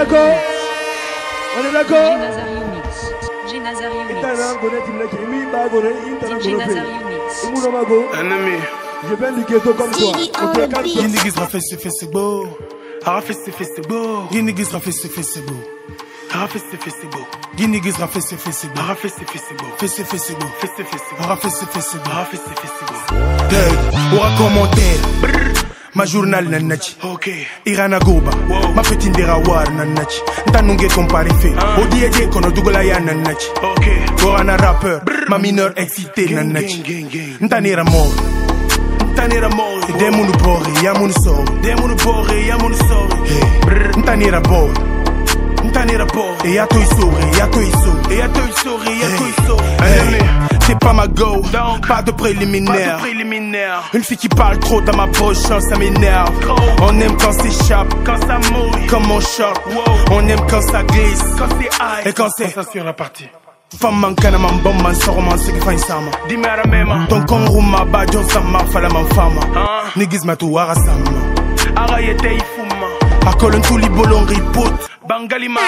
d'accord? On est d'accord? J'ai Nazario Mix. Ennemi. Je viens du ghetto comme toi. You niggas rafait c'est beau. Rafait c'est beau. You niggas rafait c'est beau. Rafait c'est beau. You niggas rafait c'est beau. Rafait c'est beau. Fais c'est beau. Rafait c'est beau. Rafait c'est beau. Dead. Aura commentaire. Ma journal nanachi. Ok. Irana goba. Ma petite derawar nanachi. Ntanunge comparé fait. Odiede kono dugola ya nanachi. Ok. Orana rappeur. Ma mineur excité nanachi. Ntanera mort. Ntanera mort. Demunu bori ya munu so. Demunu bori ya munu so. Ntanera bor. Ntanera bor. Et ya toi souris, ya toi souris. Et ya toi souris, ya toi souris. C'est pas ma go, pas de préliminaire. Une fille qui parle trop dans ma poche, ça m'énerve. On aime quand s'échappe, quand ça mouille, comme mon choc. On aime quand ça glisse, quand c'est high, et quand c'est sur la partie. Femme mancana, man bombe, man sort, man c'est qui fait sama. Dis-moi la même. Ton con rouma, badjon sama, fala man fama. Niggas ma tout arasama. Arayete ifuma. Akolon tout li bolon ripout. Bangali ma.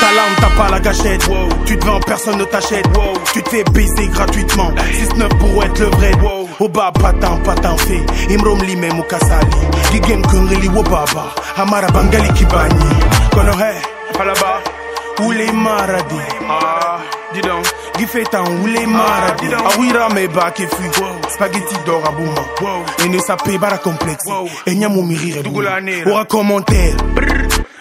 Talent, t'as pas la gâchette. Wow. Tu te vends, personne ne t'achète. Wow. Tu te fais baiser gratuitement. 6-9 pour être le vrai. Wow. Oba patan fait. Imrom li même kasali. Gigem kungeli wobaba. Amara bangali kibani. Kono he, palaba. Oule maradi. Ah, dis donc. Gifetan oule maradi. Awira me ba ke fui. Spaghetti d'or à bouma. Wow. Et ne sapé bara complexe. Wow. Et nyamou mirire. Aura commentaire.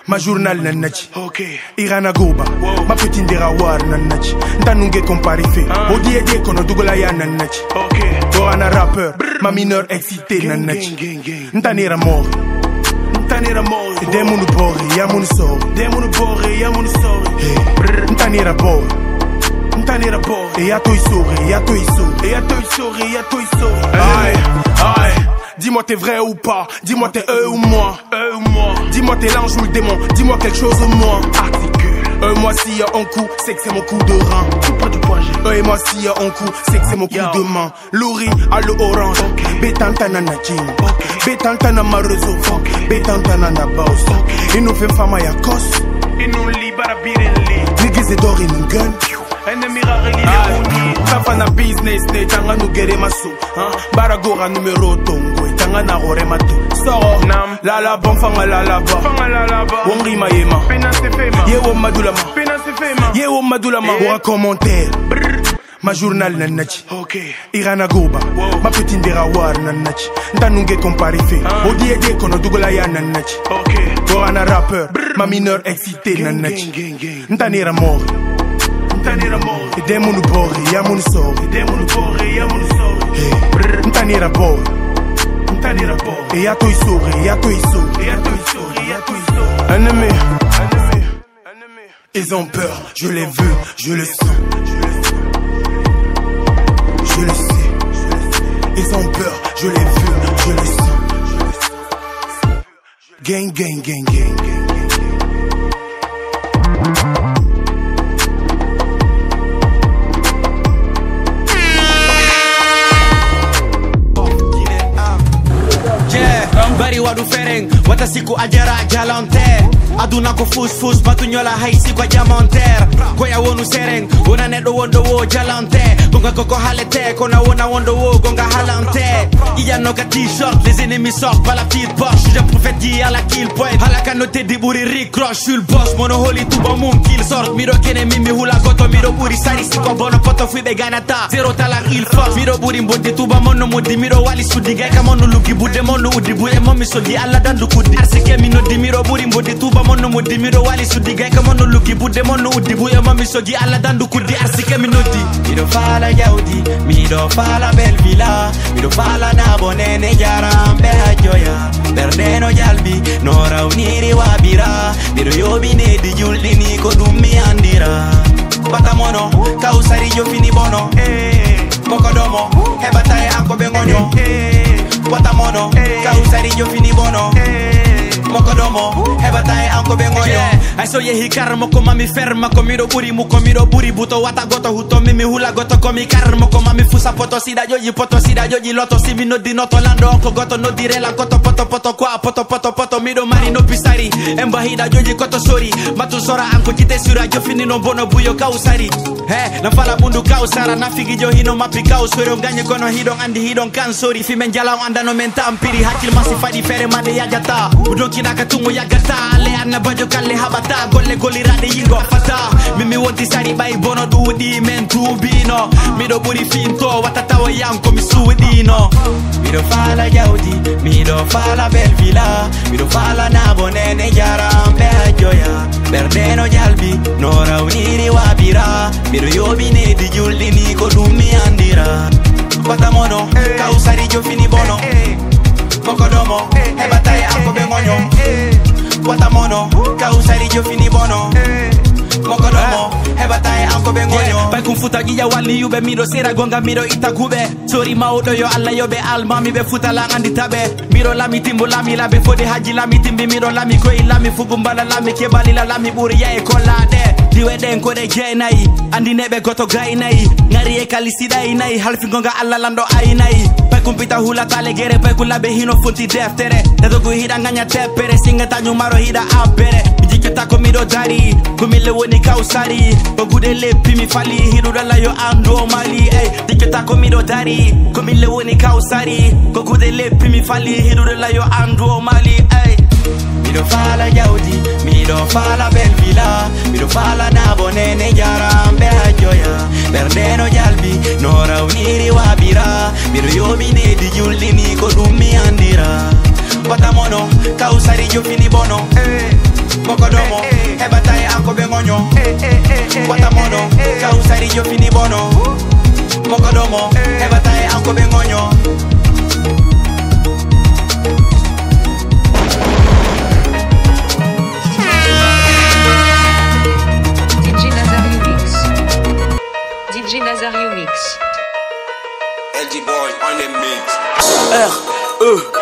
Ma journal nanachi. Ok. Irana goba. Wow. Ma petite derawar nanachi. Ntanunge comparé fait. Odiede kono dugola ya nanachi. Ok. Orana rappeur. Ma mineur excité nanachi. Ntanera mort. Ntanera mort. Demunu bori ya munu so. Demunu bori ya munu so. Ntanera bor. Ntanera bor. Et ya toi souris, ya toi souris. Et ya toi souris, ya toi souris. Aïe, aïe. Dis-moi t'es vrai ou pas, dis-moi t'es eux ou moi. Dis-moi t'es l'ange ou le démon, dis-moi quelque chose de moi. Articule. Moi s'il y a un coup, c'est que c'est mon coup de rein. Tout près du point G. Et moi s'il y a un coup, c'est que c'est mon coup de main. Louri à le orange. Bétantana na jean. Bétantana marezo. Bétantana na boss. Et nous fait fama ya kos. Et nous libara birenli. Niggas et d'or et nous gun. Ennemi rare li le Tafana business ne tanga nu gere masu. Baragora numéro tongo tanga na gore matu. Soro nam la bon fanga la ba. Wongi mayema. Penance fema. Yewo madulama. Penance fema. Yewo madulama. Aura commentaire. Ma journal nanachi. Ok. Irana goba. Wow. Ma petite derawar nanachi. Ntanunge comparé fait. Odiede kono dugola ya nanachi. Ok. Orana rappeur. Ma mineur excité nanachi. Ntanera mort. Ntanera mort. Demunu bori ya munu so. Demunu bori ya munu so. Ntanera bor. Ntanera bor. Et ya toi souris, ya toi souris. Et ya toi souris, ya toi souris. Ennemi. Ils ont peur, je l'ai vu, je le sens. Je le sais. Ils ont peur, je l'ai vu, je le sens. Gang, gang, gang, gang, gang. Bari wadu fereng, wata siku ajara jalante. Aduna ko fus batunyola haisi kwa jamonter. Koya wonu sereng, wona nedo wondo wo jalante. Gonga koko halete, kona wona wondo wo gonga halante. Iya no ka t-shirt, les ennemis sortent par la petite poche. Je prophète dire la kill point. Halaka noté diburi Rick Roche, je suis le boss. Mono holy tout bon monde kill sort. Miro kene mimi hula goto, miro buri sari si kon bono poto fui beganata. Zero talar il force. Miro buri mbondi tuba mono modi, miro wali sudi gay kamono luki bude mono udibu. Momi so di alla dandu kudi arsike mi no di miro buri mbodi tuba mono mo di miro wali su di gay ka mono luki budde mono uddi bu e momi so di alla dandu kudi arsike mi no di mi do fala yaudi mi do fala bel villa mi do fala na bonene jarambe hajoya berdeno jalbi no rawniri wabira mi do yobine di juldi ni ko dum mi andira patamono kausari jo fini bono kokodomo hebatae anko bengonyo Watamono, kausari yo fini bono Mokodomo, hebatae anko be ngoyo ay so yehi karmo ko mami ferma ko miro buri buto wata goto huto mimi hula goto ko mi karmo ko mami fusa poto sida joji loto simi no di noto lando onko goto no dire la goto poto kwa poto mido mari no pisari emba hida joji koto sori matu sora anko jite sura jo fini no bono buyo kausari he na fala bundu kausara na figi jo hino mapi kausori nganye kono hidon andi hidon kan sori fi men jala anda no men tampiri hakil masi fadi fere mande yagata udon kinaka tungu yagata ale anna bajo kalle habata golle golirade yingo fata mimi wonti sari bay bono dudi men tubino mido buri finto watata wa yanko mi suudino mido fala yaudi mido fala belvila mido fala nabonene jarambe joya berdeno jalbi nora uniri wabira mido yobine di julli ni ko dumi andira watamono kausari jo fini bono mokodomo e bataye anko be ngonyo watamono kausari jo fini bono mokodomo e bataye anko be ngonyo bay kum futa giya walli yube miro sera gonga miro itakube sori mawdo yo alla yobe almami be futa la andi tabe miro lami timbo lami labe fodi haji lami timbi miro lami ko lami fugumbala lami kebali la lami buri ya e kolade diwe den ko de jenai andi nebe goto gainai ngari e kalisida inai halfi gonga alla lando ainai bay kum pita hula tale gere bay kulabe hino funti deftere dedo go hida nganya tepere singa tanyu maro hida apere jiketa ko miro dari kumile woni kausari ogude lepi mi fali hirudala yo ando mali ey jiketa ko miro dari kumile woni kausari ogude lepi mi fali hirudala yo ando mali ey mido fala yaudi mido fala belvila mido fala nabonene jarambe joya berdeno jalbi nora uniri wabira mido yobine di julli ni ko dumi andira watamono kausari jo fini bono mokodomo e bataye anko be ngonyo watamono kausari jo fini bono mokodomo e bataye anko be ngonyo DJ Nazario Mix. LG Boy on the mix. R-E-A-N-I-M-A-T-I-O-N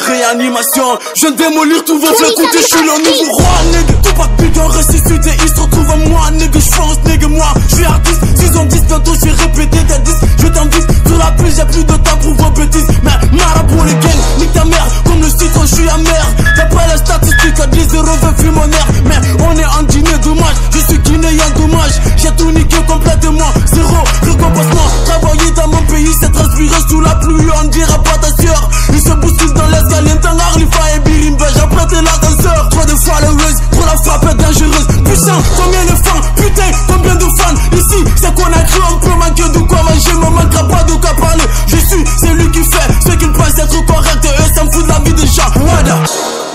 réanimation. Je viens démolir tous vos feux. Écoutez, je suis le nouveau roi, nigga. Tout pas de bidon ressuscité, il se retrouve à moi, nigga. J'fonce, nigga, moi, j'suis artiste. 6 ans 10, bientôt j'ai répété des 10. Je t'invite sur la pluie, j'ai plus de temps pour vos bêtises. Mais marabout les gangs, nique ta mère. Comme le citron, j'suis amer. D'après les statistiques, à 10 0 vu mon air. Mais on est en Guinée, dommage. Je suis guinéen, dommage. J'ai tout niqué complètement. Zéro récompensement. Travailler dans mon pays, c'est transpirer sous la pluie. On dira pas ta sœur. Ils se bousculent dans l'escalier. Tangar, Lifa et Birimba. J'ai prêté l'ascenseur. Trop de followers, pour la frappe est dangereuse. Puissant, combien de fans, putain, combien de fans. Ici, c'est qu'on a cru, on peut manquer de quoi manger. Me manquera pas de quoi parler. Je suis celui qui fait ce qu'il pense être correct. Et eux s'en foutent de la vie des gens. Wada.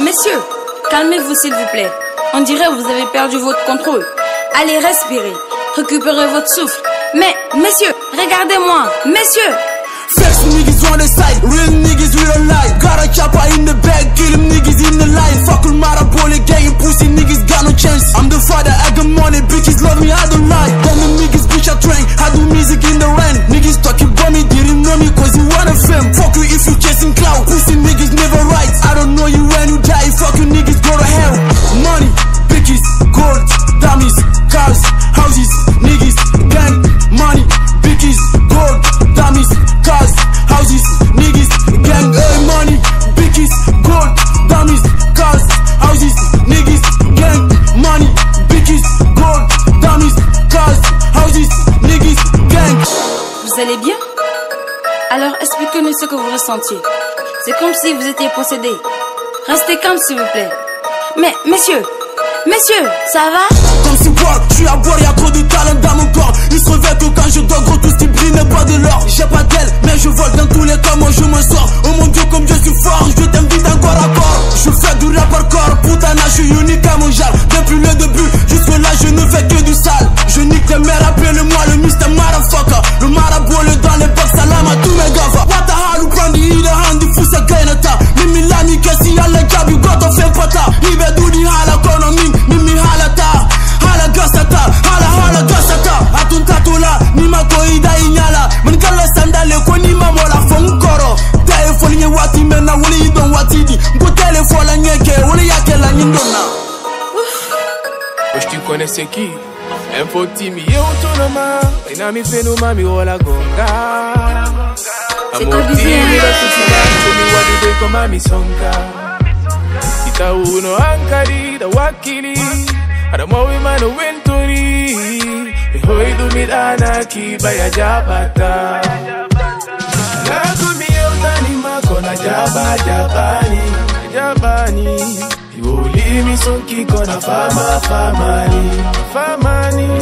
Messieurs, calmez-vous s'il vous plaît. On dirait que vous avez perdu votre contrôle. Allez, respirez. Récupérez votre souffle. Mais, messieurs, regardez-moi. Messieurs. Flex niggas on the side, real niggas real life. Got a chopper in the bag, kill them niggas in the line. Fuck all marabole gang, pussy niggas got no chance. I'm the father, I got money, bitches love me, I don't lie. Then the niggas bitch I train, I do music in the rain. Niggas talking about me, didn't know me cause you want a fame. Fuck you if you chasing clout, pussy niggas never right. I don't know you when you die, fuck you niggas go to hell. Money, bitches, gold, dummies, cars, houses, niggas, gang, money, bitches, gold, dummies, cars, houses, niggas, gang, money, bitches, gold, dummies, cars, houses, niggas, gang, money, bitches, gold, dummies, cars, houses, niggas, gang. Vous allez bien? Alors expliquez-nous ce que vous ressentiez. C'est comme si vous étiez possédé. Restez calme s'il vous plaît. Mais, messieurs, ça va? Comme si boire, je suis à boire, y'a trop de talent dans mon corps. Il se réveille que quand je dors, gros tout ce qui brille n'est pas de l'or. J'ai pas d'elle, mais je vole dans tous les cas, moi je m'en sors. Oh mon dieu comme je suis fort, je t'invite encore à corps. Je fais du rap hardcore, putain, je suis unique à mon genre. Depuis le début, jusque là je ne fais que du sale. Je nique les mères, appelle-moi le Mr. Motherfucker. Le marabout dans les box, salam à tous mes gars. What the hell, prends du hand, du fou, c'est gainata. Mimi lami, kasi y'a les gars, you got off en pata. Ibe doudi hala kono mimi halata. Hala gasata, hala gasata. Atun tatola, connaissez qui? Info Timmy, yo autonoma. Inami fenu mami wala gonga. Amo Timmy la susila, tumi wadi ko mami songa. Ita uno ankari da wakili. Ada mawi mano wentori. Hoi dumit anaki baya jabata. Lagu mi utani makona jabani. Yuli mi sonki kona famani.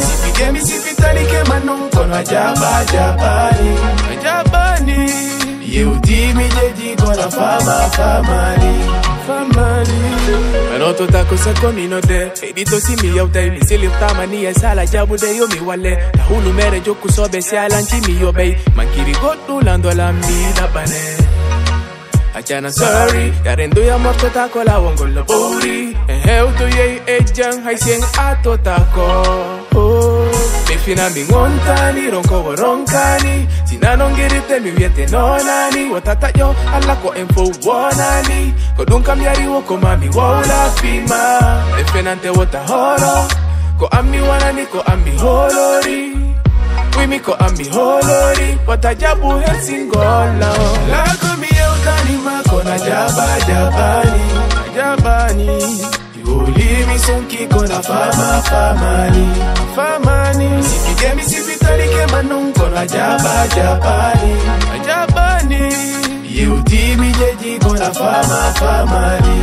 Sipige mi sipitali ke manon kona jabani. Yeuti mi jeji kona famani. Manoto tako sa kominote. Edito si mi yautay mi silip tamani ya sala jabude yo mi wale. La hulu mere joku sobe si alanchi mi yobey. Mankiri gotu lando la mi da bane. Achana sorry, yarendo ya morto tako la wongo la bori. Uto ye ejang haisien ato tako. Me fina mi ngontani, ronko ronkani. Sina nongirite mi viete nonani. Watata yo alako info wanani. Kodunka miari woko mami wala fima. Me fenante wata holo. Ko ami wanani, ko ami holori. Wimi ko ami holori. Wata jabu helsingolo. Lako mi eutani makona jabani. Yuli mi sonki kona famani. Sipige mi sipitali ke manon kona jabani. Yeuti mi jeji kona famani.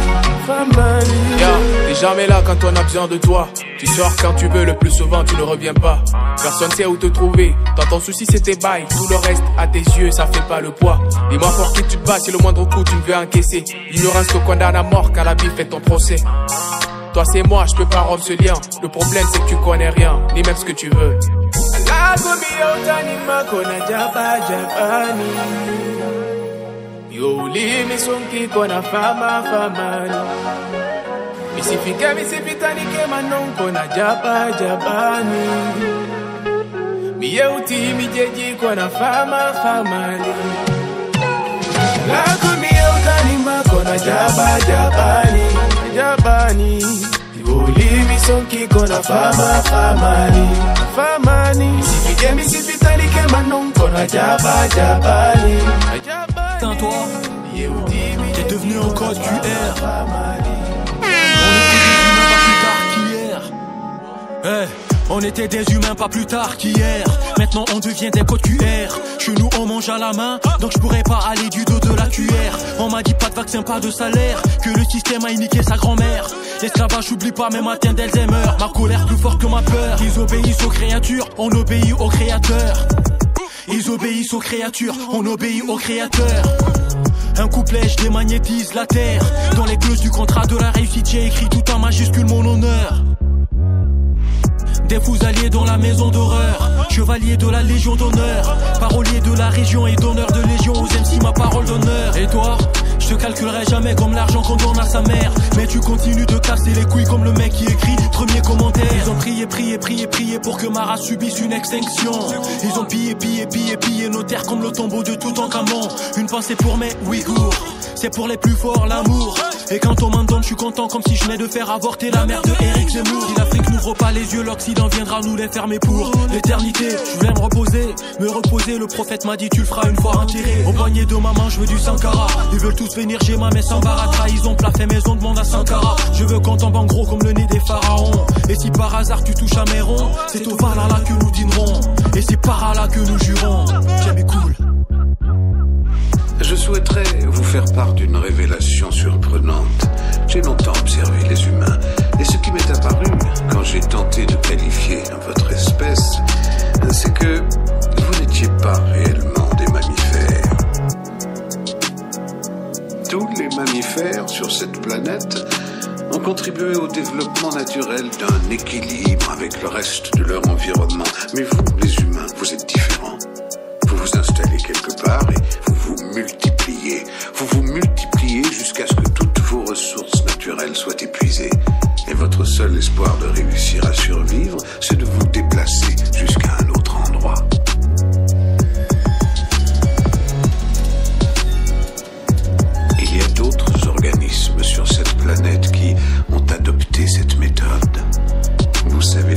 T'es jamais là quand on a besoin de toi. Tu sors quand tu veux, le plus souvent tu ne reviens pas. Personne sait où te trouver. Dans ton souci c'est tes bails. Tout le reste à tes yeux ça fait pas le poids. Dis-moi pour qui tu te bats si le moindre coup tu me veux encaisser. L'ignorance te condamne à mort quand la vie fait ton procès. Toi c'est moi, je peux pas rompre ce lien. Le problème c'est que tu connais rien, ni même ce que tu veux. Yuli mi sonki kona famani. Mi sifika mi sipitani ke manon kona jabani. Mi yeuti mi jeji kona famani. Lagu mi yeutani makona jabani. Yuli mi sonki kona famani. Sifika mi sipitani ke manon kona jabani. Toi, t'es devenu un code QR. On était des humains pas plus tard qu'hier. Maintenant on devient des codes QR. Chez nous on mange à la main, donc je pourrais pas aller du dos de la cuillère. On m'a dit pas de vaccin, pas de salaire, que le système a niqué sa grand-mère. L'esclavage j'oublie pas, même matin d'Alzheimer. Ma colère plus forte que ma peur. Ils obéissent aux créatures, on obéit aux créateurs. Ils obéissent aux créatures, on obéit aux créateurs. Un couplet, je démagnétise la terre. Dans les clauses du contrat de la réussite, j'ai écrit tout en majuscule mon honneur. Des fusaliers dans la maison d'horreur. Chevalier de la Légion d'honneur. Parolier de la région et donneur de légion aux MC, ma parole d'honneur. Et toi, je te calculerai jamais comme l'argent qu'on donne à sa mère. Mais tu continues de casser les couilles comme le mec qui écrit premier commentaire. Ils ont prié pour que ma race subisse une extinction. Ils ont pillé nos terres comme le tombeau de Toutankhamon. Une pensée pour mes Ouïghours, c'est pour les plus forts l'amour. Et quand on m'en donne, je suis content comme si je venais de faire avorter la mère de Eric Zemmour. Si l'Afrique n'ouvre pas les yeux, l'Occident viendra nous les fermer pour l'éternité. Je voulais me reposer. Le prophète m'a dit tu le feras une fois enterré. Au poignet de ma main, je veux du Sankara. Ils veulent tous venir chez moi mais sans bara. Trahison, plat fait maison, demande à Sankara. Je veux qu'on tombe en gros comme le nez des pharaons. Et si par hasard tu touches à mes ronds, c'est au Valhalla que nous dînerons. Et c'est par là que nous jurons. J'aime cool. Je souhaiterais vous faire part d'une révélation surprenante. J'ai longtemps observé les humains, et ce qui m'est apparu quand j'ai tenté de qualifier votre espèce, c'est que vous n'étiez pas réellement des mammifères. Tous les mammifères sur cette planète ont contribué au développement naturel d'un équilibre avec le reste de leur environnement. Mais vous, les humains, vous êtes différents. Vous vous installez quelque part et vous vous multipliez. Vous vous multipliez jusqu'à ce que toutes vos ressources naturelles soient épuisées. Et votre seul espoir de réussir à survivre, c'est de vous déplacer jusqu'à un autre endroit. Il y a d'autres organismes sur cette planète qui ont adopté cette méthode. Vous savez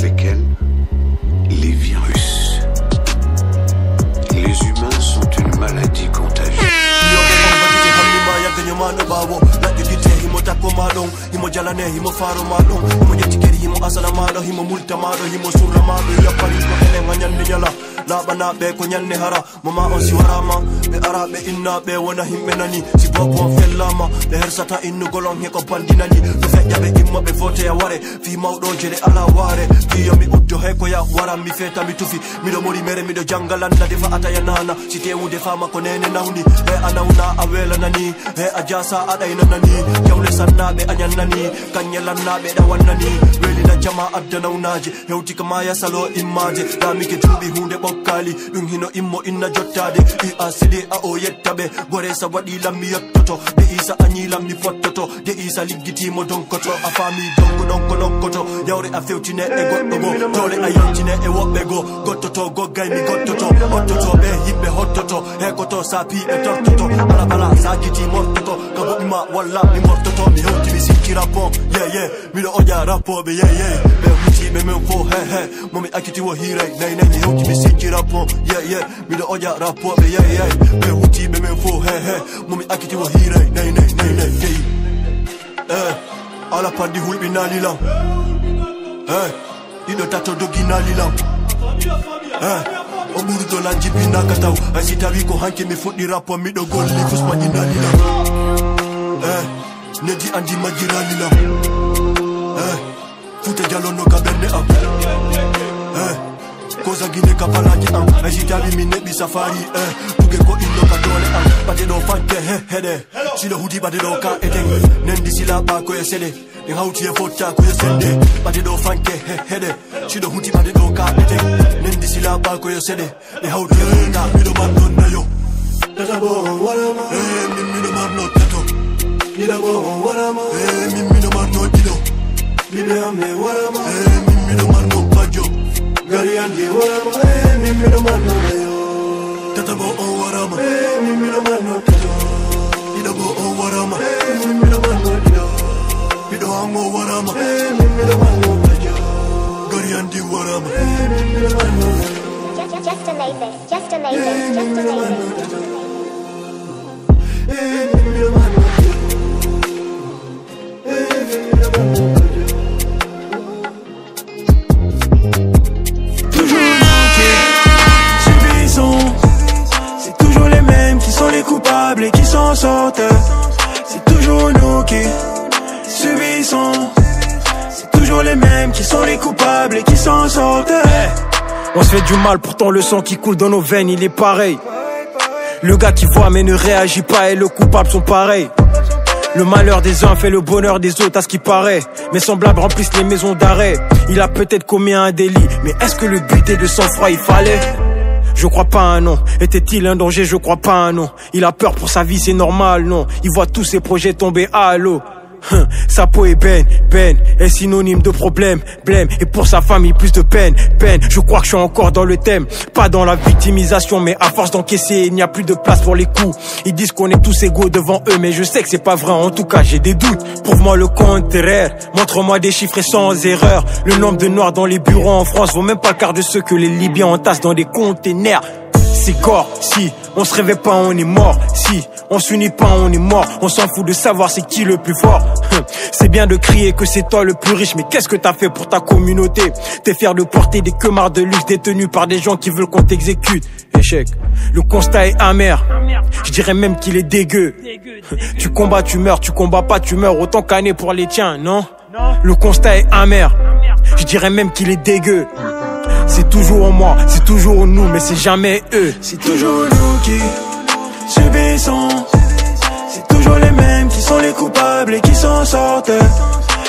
jalane himo faro maɗo himo ƴettikeri himo asana maɗo himo multa maɗo himo surra maɗo yappari ko eɗen a ñande ñala laɓanaɓe ko ñande hara mama on si warama ɓe araɓe innaɓe wona himɓe nani si bobo on fellama ɓe hersata innugol on heko bandinani ɗo feƴƴaɓe immaɓe vote a ware fi mawɗoje ɗe ala ware fiyomi uddo he ko ya wara mi feta mi tufi miɗo mori mere miɗo jangalanda defa ataya nana si tewude fama ko nene nawni he a nawna a welanani he a jasa aɗaynanani jawle sannaɓe a ñannani kanñelannaɓe ɗawannani welina jama adda nawnaje hewti ka maya salo immaje damike juuɓi hunde ɓokkali ɗum hino immo inna jottade i a sidi a o yettaɓe gore sa waɗi lammi yettoto de isa a ñilammi pottoto de isa liggitimo donkoto a faami donko ɗonko ɗonkoto yawre a fewtine e goɗɗo go dole a yaltine e woɓɓe go gottoto goggaymi gottoto hottoto ɓe yimɓe hottoto hekoto sa pi e tortoto alabala sa giti mortoto ka boɓima walla mi mortoto mi hewti mi sikki rapport ye miɗo oƴa rapporɓe ye ɓe hutiɓe men fo he momi akkiti wo hiiray nayi mi hewti mi sikki rapport ye miɗo oƴa rapporɓe ye ɓe hutiɓe men fo he momi akkiti wo hiiray nayi yeyi ala paddi hulɓinalilam ɗiɗo tato doginalilam o ɓurdolan jippinaka taw hay si tawi ko hanke mi fuɗɗi rapport miɗo golli fusmaƴinalilam nedi andi majjiralilam futa jalonno ka ɓernde am ko sagine ka palaji am hay si tawi mi neɓi safari tuge ko inno ka dole am ɓade ɗo fanke heɗe silo huti ɓade ɗo ka eten nendi sila ɓako e seɗe ɗen hawti e fotta ko yo sende ɓade ɗo fanke heɗe silo huti ɓade ɗo ka eten nendi sila ɓako yo seɗe ɗen hawti e fotta miɗo marno nayo tata bo on warama min miɗo marno tato ɗiɗa bo on warama min miɗo marno ɗiɗo ɓiɓe amme warama min miɗo marno bajo gari andi warama min miɗo marno nayo tata bo on warama min miɗo marno tato ɗiɗa bo on warama min miɗo marno ɗiɗo ɓiɗo ango warama min miɗo marno bajo gari andi warama min miɗo marno nayo Just amazing, just amazing, just amazing. C'est toujours les mêmes qui sont les coupables et qui s'en sortent. C'est toujours nous qui subissons. C'est toujours les mêmes qui sont les coupables et qui s'en sortent. On se fait du mal, pourtant le sang qui coule dans nos veines, il est pareil. Le gars qui voit mais ne réagit pas et le coupable sont pareils. Le malheur des uns fait le bonheur des autres à ce qui paraît. Mes semblables remplissent les maisons d'arrêt. Il a peut-être commis un délit, mais est-ce que le but de sang-froid il fallait? Je crois pas un non. Était-il un danger? Je crois pas un non. Il a peur pour sa vie, c'est normal, non. Il voit tous ses projets tomber à l'eau. Sa peau est peine est synonyme de problème, blême. Et pour sa famille plus de peine. Je crois que je suis encore dans le thème. Pas dans la victimisation, mais à force d'encaisser, il n'y a plus de place pour les coups. Ils disent qu'on est tous égaux devant eux, mais je sais que c'est pas vrai, en tout cas j'ai des doutes. Prouve-moi le contraire, montre-moi des chiffres et sans erreur. Le nombre de noirs dans les bureaux en France vaut même pas le quart de ceux que les Libyens entassent dans des containers. C'est corps, si on se réveille pas on est mort, si on s'unit pas on est mort. On s'en fout de savoir c'est qui le plus fort. C'est bien de crier que c'est toi le plus riche, mais qu'est-ce que t'as fait pour ta communauté? T'es fier de porter des queumards de luxe détenus par des gens qui veulent qu'on t'exécute. Échec, le constat est amer, je dirais même qu'il est dégueu. Tu combats tu meurs, tu combats pas tu meurs. Autant canner pour les tiens, non? Le constat est amer, je dirais même qu'il est dégueu. C'est toujours moi, c'est toujours nous, mais c'est jamais eux. C'est toujours nous qui subissons. C'est toujours les mêmes qui sont les coupables et qui s'en sortent.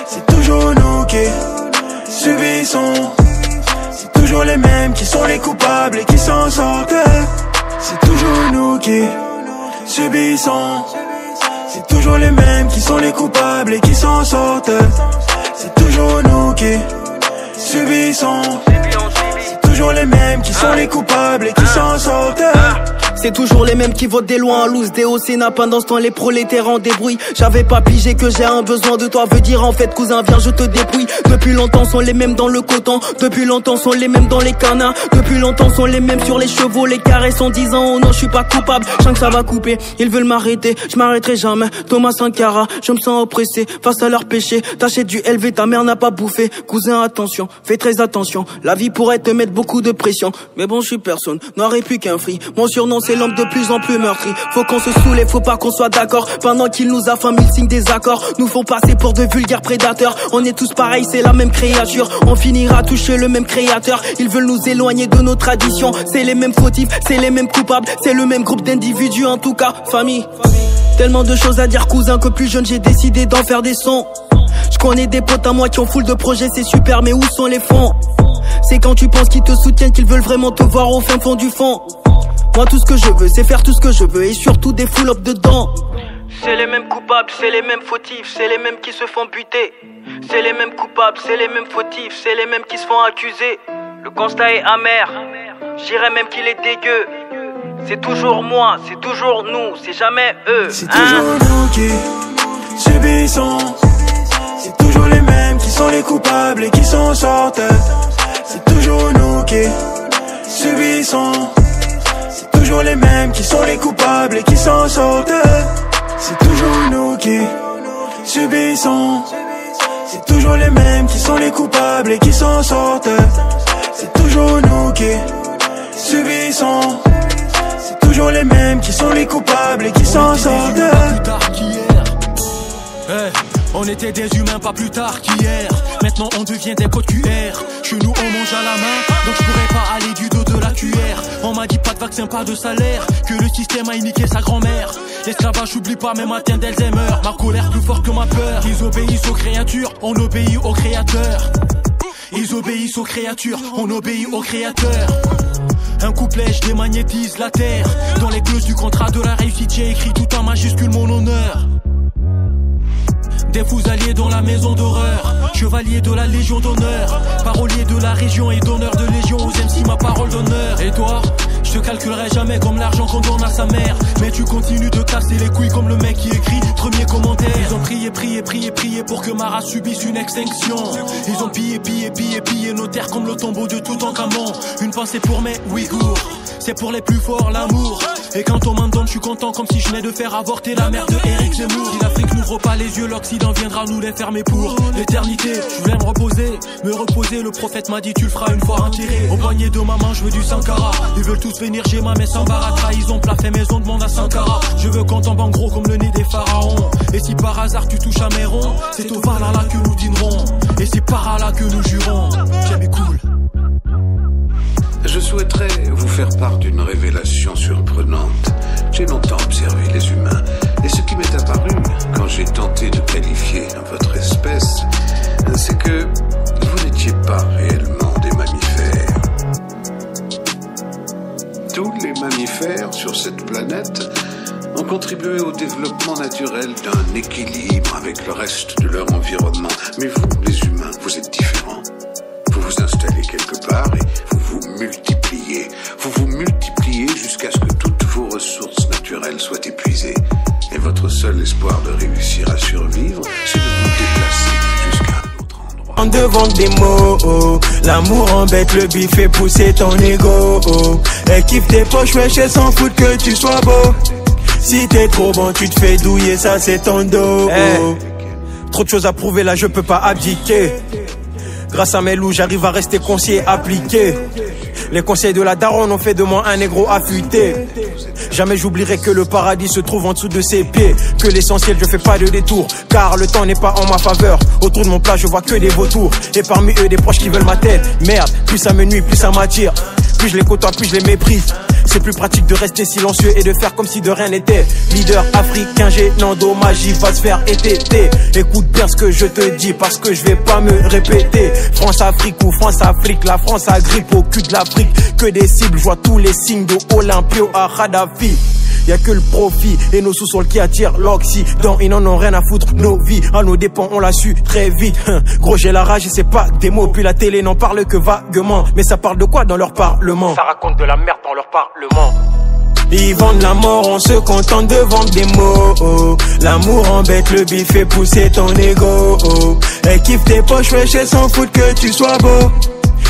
C'est toujours nous qui subissons. C'est toujours les mêmes qui sont les coupables et qui s'en sortent. C'est toujours nous qui subissons. C'est toujours les mêmes qui sont les coupables et qui s'en sortent. C'est toujours nous qui subissons. C'est toujours les mêmes qui sont les coupables et qui s'en sortent. C'est toujours les mêmes qui votent des lois en loose. Des au Sénat pendant ce temps les prolétaires en débrouille. J'avais pas pigé que j'ai un besoin de toi. Veut dire en fait cousin viens je te dépouille. Depuis longtemps sont les mêmes dans le coton. Depuis longtemps sont les mêmes dans les canards. Depuis longtemps sont les mêmes sur les chevaux. Les caresses en disant oh non je suis pas coupable. Je sens que ça va couper, ils veulent m'arrêter. Je m'arrêterai jamais, Thomas Sankara. Je me sens oppressé face à leur péché. T'achètes du LV, ta mère n'a pas bouffé. Cousin attention, fais très attention. La vie pourrait te mettre beaucoup de pression. Mais bon je suis personne, n'aurais plus qu'un free. Mon surnom c'est l'homme de plus en plus meurtri. Faut qu'on se soulève, faut pas qu'on soit d'accord. Pendant qu'ils nous affament, ils signent des accords. Nous font passer pour de vulgaires prédateurs. On est tous pareils, c'est la même créature. On finira toucher le même créateur. Ils veulent nous éloigner de nos traditions. C'est les mêmes fautifs, c'est les mêmes coupables. C'est le même groupe d'individus en tout cas, famille. Tellement de choses à dire cousin que plus jeune j'ai décidé d'en faire des sons. Je connais des potes à moi qui ont full de projets, c'est super mais où sont les fonds? C'est quand tu penses qu'ils te soutiennent qu'ils veulent vraiment te voir au fin fond du fond. Moi tout ce que je veux c'est faire tout ce que je veux et surtout des full up dedans. C'est les mêmes coupables, c'est les mêmes fautifs, c'est les mêmes qui se font buter. C'est les mêmes coupables, c'est les mêmes fautifs, c'est les mêmes qui se font accuser. Le constat est amer, j'irais même qu'il est dégueu. C'est toujours moi, c'est toujours nous, c'est jamais eux. C'est toujours nous qui subissons. C'est toujours les mêmes qui sont les coupables et qui s'en sortent. C'est toujours nous qui subissons. C'est toujours les mêmes qui sont les coupables et qui s'en sortent. C'est toujours nous qui subissons. C'est toujours les mêmes qui sont les coupables et qui s'en sortent. C'est toujours nous qui subissons. C'est toujours les mêmes qui sont les coupables et qui s'en sortent. Plus tard qu'hier. Hey, on était des humains pas plus tard qu'hier. Maintenant on devient des codes QR. Chez nous on mange à la main, donc je pourrais pas aller du dos de la cuillère. On m'a dit pas de vaccin, pas de salaire, que le système a niqué sa grand-mère. L'esclavage j'oublie pas, même matin d'Alzheimer. Ma colère plus forte que ma peur. Ils obéissent aux créatures, on obéit aux créateurs. Ils obéissent aux créatures, on obéit aux créateurs. Un couplet, je démagnétise la terre. Dans les clauses du contrat de la réussite, j'ai écrit tout en majuscule mon honneur. Des fous alliés dans la maison d'horreur. Chevalier de la Légion d'honneur. Parolier de la région et donneur de légion aux MC, ma parole d'honneur. Et toi, je te calculerai jamais comme l'argent qu'on donne à sa mère. Mais tu continues de casser les couilles comme le mec qui écrit premier commentaire. Ils ont prié pour que ma race subisse une extinction. Ils ont pillé nos terres comme le tombeau de Toutankhamon. Une pensée pour mes Ouïghours, c'est pour les plus forts l'amour. Et quand on m'en donne, je suis content comme si je venais de faire avorter la mère de Eric Zemmour. Si l'Afrique n'ouvre pas les yeux, l'Occident viendra nous les fermer pour l'éternité. Je voulais me reposer. Le prophète m'a dit tu le feras une fois enterré. Au poignet de ma main, je veux du Sankara. Ils veulent tous venir chez moi mais sans barat. Trahison, plat fait maison, demande à Sankara. Je veux qu'on tombe en gros comme le nez des pharaons. Et si par hasard tu touches à mes ronds, c'est au Valhalla que nous dînerons. Et c'est par là que nous jurons. J'aime cool. Je souhaiterais vous faire part d'une révélation surprenante. J'ai longtemps observé les humains, et ce qui m'est apparu quand j'ai tenté de qualifier votre espèce, c'est que vous n'étiez pas réellement des mammifères. Tous les mammifères sur cette planète ont contribué au développement naturel d'un équilibre avec le reste de leur environnement. Mais vous, les humains, vous êtes différents. Vous vous installez quelque part et vous vous multipliez. Vous vous multipliez jusqu'à ce que toutes vos ressources naturelles soient épuisées. Et votre seul espoir de réussir à survivre, c'est de vous déplacer jusqu'à un autre endroit. En devant des mots, l'amour embête, le bif fait pousser ton ego. Elle kiffe tes poches, wesh, elle s'en fout que tu sois beau. Si t'es trop bon, tu te fais douiller, ça c'est ton dos. Trop de choses à prouver, là je peux pas abdiquer. Grâce à mes loups, j'arrive à rester conscient et appliqué. Les conseils de la daronne ont fait de moi un négro affûté. Jamais j'oublierai que le paradis se trouve en dessous de ses pieds. Que l'essentiel, je fais pas de détour, car le temps n'est pas en ma faveur. Autour de mon plat, je vois que des vautours. Et parmi eux, des proches qui veulent ma tête. Merde, plus ça me nuit, plus ça m'attire. Plus je les côtoie, plus je les méprise. C'est plus pratique de rester silencieux et de faire comme si de rien n'était. Leader africain, gênant, dommage, il va se faire étêter. Écoute bien ce que je te dis parce que je vais pas me répéter. France-Afrique ou France-Afrique, la France a grippe au cul de l'Afrique. Que des cibles, je vois tous les signes de Olympio à Kadhafi. Y'a que le profit et nos sous-sols qui attirent l'Occident. Ils n'en ont rien à foutre, nos vies à nos dépens, on l'a su très vite. Gros, j'ai la rage et c'est pas des mots. Puis la télé n'en parle que vaguement. Mais ça parle de quoi dans leur parlement? Ça raconte de la merde dans leur parlement. Ils vendent la mort, on se contente de vendre des mots. L'amour embête, le bif fait pousser ton ego. Elle kiffe tes poches, wesh, elle s'en fout que tu sois beau.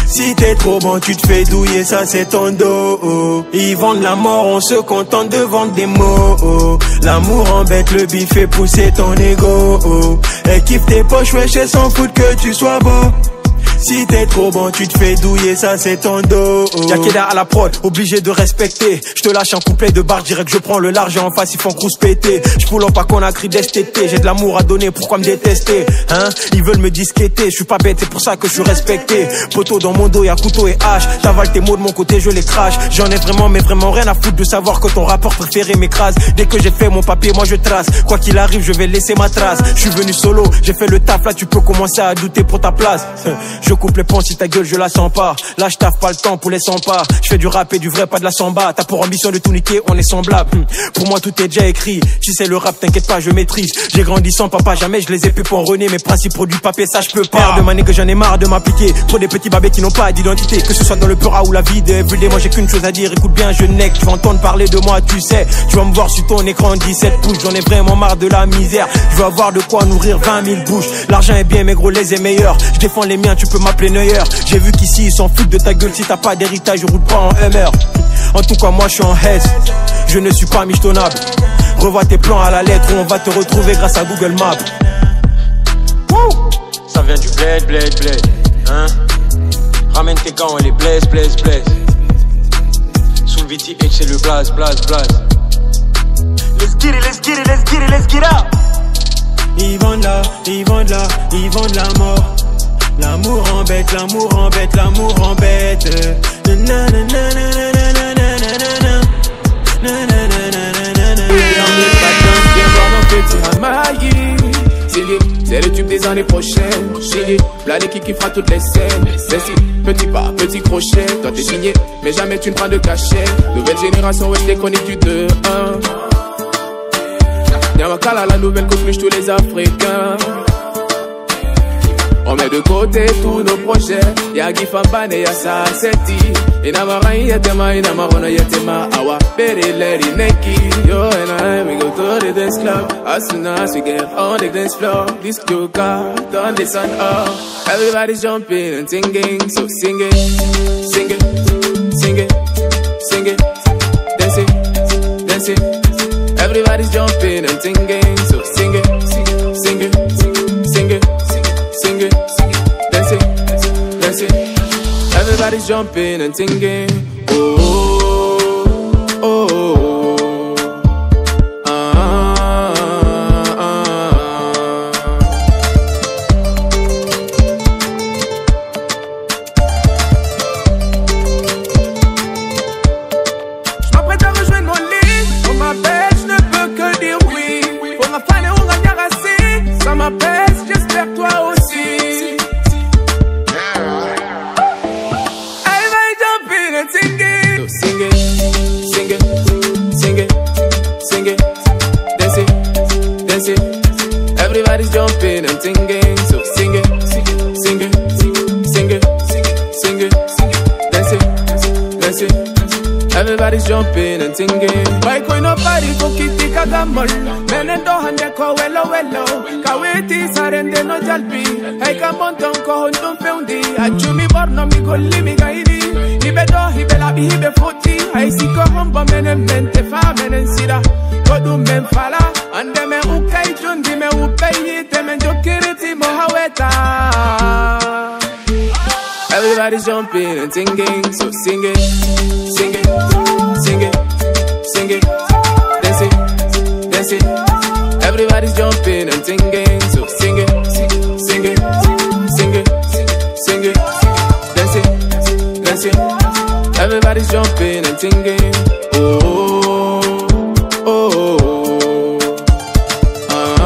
Si t'es trop bon, tu te fais douiller, ça c'est ton dos. Ils vendent la mort, on se contente de vendre des mots. L'amour embête, le bif fait pousser ton ego. Elle kiffe tes poches, wesh, elle s'en fout que tu sois beau. Si t'es trop bon, tu te fais douiller, ça c'est ton dos. Y'a Keda à la prod, obligé de respecter. Je te lâche un couplet de barre direct, je prends le large et en face ils font grosse péter. Je pull pas qu'on a cri d'STT, j'ai de l'amour à donner, pourquoi me détester, hein? Ils veulent me disqueter, je suis pas bête, c'est pour ça que je suis respecté. Poteau dans mon dos, y'a couteau et hache. T'avales tes mots de mon côté, je les crache. J'en ai vraiment, mais vraiment rien à foutre de savoir que ton rappeur préféré m'écrase. Dès que j'ai fait mon papier, moi je trace. Quoi qu'il arrive, je vais laisser ma trace. Je suis venu solo, j'ai fait le taf, là tu peux commencer à douter pour ta place. Je coupe les ponts si ta gueule je la sens pas. Là je taffe pas le temps pour les 100 pas. Je fais du rap et du vrai, pas de la samba. T'as pour ambition de tout niquer, on est semblable. Pour moi tout est déjà écrit. Si c'est le rap, t'inquiète pas, je maîtrise. J'ai grandi sans papa, jamais je les ai pu pour René. Mes principes du papier, ça je peux pas. De maner que j'en ai marre de m'appliquer. Trop des petits babés qui n'ont pas d'identité. Que ce soit dans le peur ou la vie de everyday. Moi j'ai qu'une chose à dire, écoute bien, je n'ai que tu vas entendre parler de moi, tu sais. Tu vas me voir sur ton écran 17 pouces. J'en ai vraiment marre de la misère. Je veux avoir de quoi nourrir 20 000 bouches. L'argent est bien mais gros les est meilleurs. Je défends les miens, tu peux m'appeler Neuer. J'ai vu qu'ici ils s'en foutent de ta gueule. Si t'as pas d'héritage, je roule pas en Hummer. En tout cas moi je suis en Hess. Je ne suis pas michetonnable. Revois tes plans à la lettre où on va te retrouver grâce à Google Maps. Woo! Ça vient du bled, bled, bled, hein? Ramène tes gants et les blaze, blaze, blaze. Sous le VTH c'est le blaze, blaze, blaze. Let's get it, let's get it, let's get it, let's get up. Ils vendent là, ils vendent là, ils vendent la mort. L'amour embête, l'amour embête, l'amour embête. C'est le tube des années prochaines. Signé, là l'équipe qui fera toutes les scènes. C'est si, petit pas, petit crochet. Toi t'es signé, mais jamais tu ne prends de cachet. Nouvelle génération, ouais j't'ai connu du 2-1. Yamakala, la nouvelle coqueluche tous les Africains. On met de côté tous nos projets. Y'a Gifambane, y'a Saseti. Inamara yetema, inamarona yetema. Awa, bere leri neki. Yo and I, we go to the dance club. As soon as we get on the dance floor. This yoga, done the sun up. Everybody's jumping and singing. So sing it, sing it, sing it, sing it. Dance it, dance it. Everybody's jumping and singing. So sing it, sing it, sing it, sing it. Sing it, dance it, dance it. Everybody's jumping and singing. Oh, oh, oh, oh. Je m'apprête à rejoindre mon lit. On m'appelle, je ne peux que dire oui. Pour ma fan et on gagne assez. Ça m'appelle, j'espère toi aussi. Sing it, sing it, sing it, sing it, sing it, dance it, dance it. Everybody's jumping and singing, so sing it, sing it, sing it, sing it, sing it, dance it, dance it. Everybody's jumping and singing. Why coin nobody go kitty kagamol? Men and do hande ko wello wello. Kaweti sarende no jalbi. Hey come on don't go on don't feundi. Achumi borno mi golli mi gaidi. Hibe do, hibe labi, hibe foti. I see ko humba menen mente fa menen sida. Kodu men fala, ande men ukai jundi men upeyi te men jokiriti mohaweta. Everybody's jumping and singing, so sing it, sing it, sing it, sing it, dance it, dance it. Everybody's jumping and singing, so sing it, sing it, sing it, sing it, dance it, dance it. Everybody's jumping and singing. Oh, oh, oh, oh.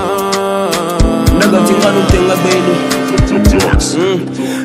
Ndaga tinga no tenga belu.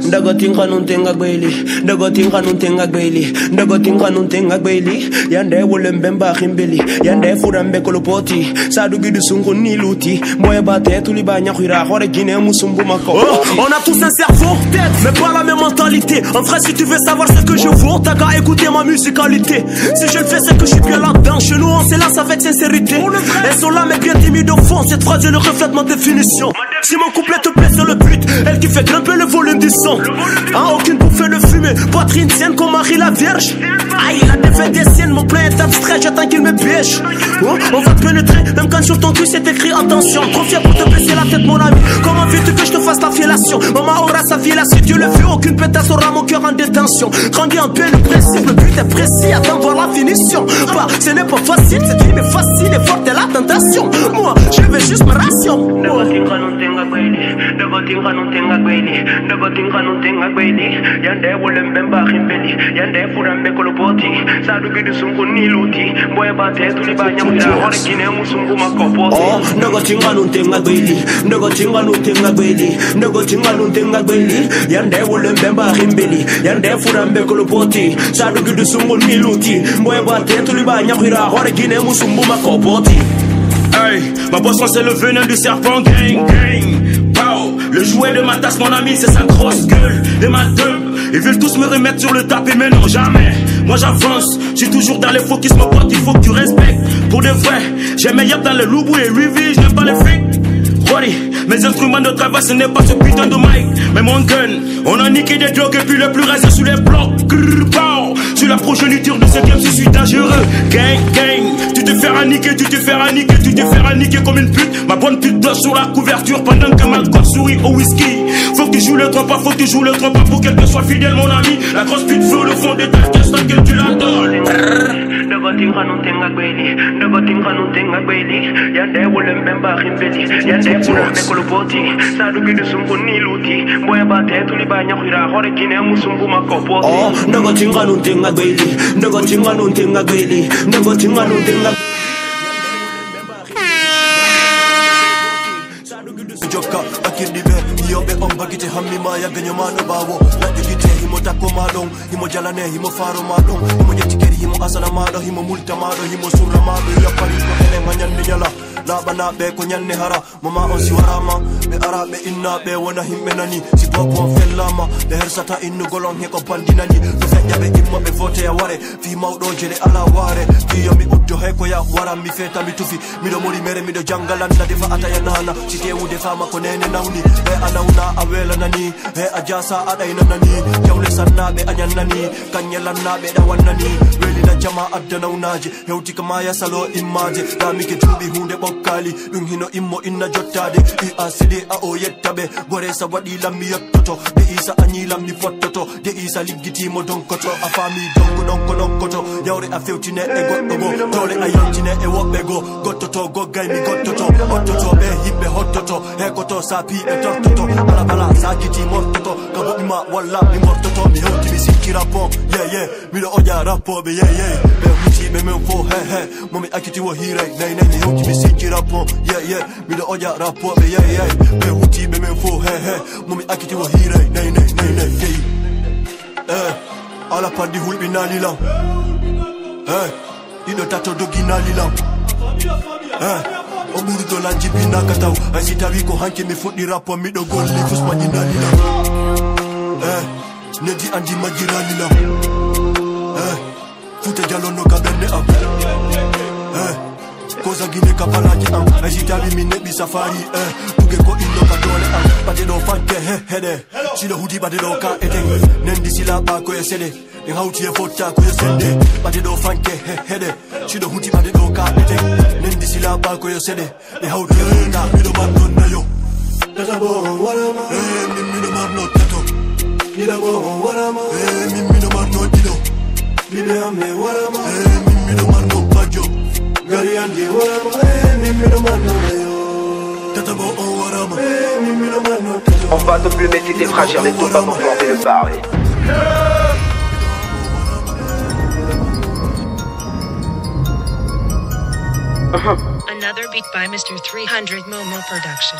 Ndaga tinga non tenga gweli Dago tinga non tenga gweli Dago tinga non tenga gweli Yande wole mbemba khimbeli Yande fura mbekolo poti Sadu gidu sungu niluti Moye bate tuli banya khira Khore gine musumbu mako On a tous un cerveau, mais pas la même mentalité. En vrai, si tu veux savoir ce que je vaux, t'as qu'à écouter ma musicalité. Si je le fais, c'est que je suis bien là-dedans. Chez nous, on s'élance avec sincérité. Elles sont là, mais bien timides au fond. Cette phrase est le reflet de ma définition. Si mon couplet te plaît, c'est le but. Elle qui fait grimper le volume du son. Ah, aucune bouffée de fumée. Poitrine sienne comme Marie la Vierge. Aïe, la défaite des siennes. Mon plan est abstrait, j'attends qu'il me piège. Oh, on va te pénétrer, même quand sur ton cul c'est écrit attention. Trop fier pour te baisser la tête, mon ami. Comment veux-tu que je te fasse la fellation? Maman aura sa vie là, si Dieu le veut. Aucune pétasse aura mon cœur en détention. Grandis en paix, le principe, le but est précis. Attends voir la finition. Bah, ce n'est pas facile, cette vie est facile et forte est la tentation. Moi, je vais juste me ration. Oh, nago tinga non tenga gweli Nago tinga non tenga gweli Nago tinga non tenga gweli Yande wole mbemba khimbeli Yande fura mbekolo poti Sadu gidu sungu niluti Moye bate tuli banya khira Khore gine musumbu makopoti. Hey, ma boisson c'est le venin du serpent, gang, gang. Pow. Le jouet de ma tasse, mon ami, c'est sa grosse gueule et ma teub. Ils veulent tous me remettre sur le tapis, mais non, jamais. Moi j'avance, j'ai toujours dans les focus, mon pote, il faut que tu respectes. Pour de vrai, j'ai meilleur dans les loubous et Rivi, je n'aime pas les fakes. Mes instruments de travail, ce n'est pas ce putain de mic, mais mon gun. On a niqué des drogues et puis le plus reste sous les blocs. Sur la progéniture de ce game, je suis dangereux. Gang, gang, tu te fais niquer, tu te fais niquer, tu te fais niquer comme une pute. Ma bonne pute dort sur la couverture pendant que ma gosse sourit au whisky. Faut que tu joues le trompe, faut que tu joues le trompe pour qu'elle te soit fidèle, mon ami. La grosse pute veut le fond de ta caisse tant que tu la donnes. Tinga non tenga gweli, Nago tinga non tenga gweli. Yande wole mbemba khimbeli, Yande fura mbekolo poti. Sadu gidu sungu niluti, Moye bate tuli banya khira Khore gine musumbu makopoti. Oh, nago tinga non tenga gweli Nago tinga non tenga gweli Nago tinga non tenga Joka akirdi be yobe on bagite hammi ma ya ganyo mano bawo la digite himo takko madon himo jalane himo faro madon himo yetikeri himo asana mado himo multa mado himo surra mado ya pari ko ene manyanne jala la bana be ko nyanne hara mama on si warama be arabe inna be wona himbe nani si popo fellama de hersata innu golon he ko bandinani do fejja be immo be vote ya ware fi mawdo jere ala ware fi yomi uddo he ko ya wara mi feta mi tufi mi do mori mere mi do jangalan la defa ataya nana si tewude fama ko nene nawni be alawna awela nani he ajasa adaina nani jawle sannabe anyannani kanyelannabe da wannani weli da jama addanawnaje hewti kama ya salo immaje da mike tubi hunde bokkali dum hino immo inna jottade I aside a o yettabe gore sa wadi lammi yottoto de isa anyi lammi fottoto de isa liggiti mo donkoto afami donkoto yawre a fewtine e goddo go dole a yantine e wobbe go gottoto goggay mi gottoto ottoto be himbe hottoto he koto sapi e tortoto ala bala sakiti mortoto kabo ima walla mi mortoto mi hewti mi sikira pon yeah mi do oja rapo be yeah be huti be me fo he momi akiti wo hire nay mi hewti mi sikira pon yeah mi do oja rapo be yeah be huti be me fo he momi akiti wo hire nay ala pandi hulbi nalilam ido tato dogi nalilam o ɓuri to lanji pinaka taw ay si tawi ko hanke mi fuɗɗi rappo miɗo golli fusma ƴinalilam nedi andi majjiralilam futa jalonno ka ɓernde am kosa guine ka palaji am ay si tawi mi neɓi safari tuge ko inno ka dole am ɓade ɗo fanke heɗe silo huudi ɓade ɗo ka eten nendi sila ɓa koye seɗe ɗen hawti e fotta koye sende ɓade ɗo fanke heɗe silo huudi ɓade ɗo ka eten nendi sila ɓa koye seɗe ɗe hawti e fotta miɗo marnon nayo tata bo warama min miɗo marno tato ɗiɗa bo warama min miɗo marno ɗiɗo ɓiɓe amme warama min miɗo marno bajo gari andi warama min miɗo marno nayo tata bo warama min miɗo marno tato. On va te plus mettre tes fragiles et tout pas pour planter le pari. Another beat by Mr. 300 Momo Production.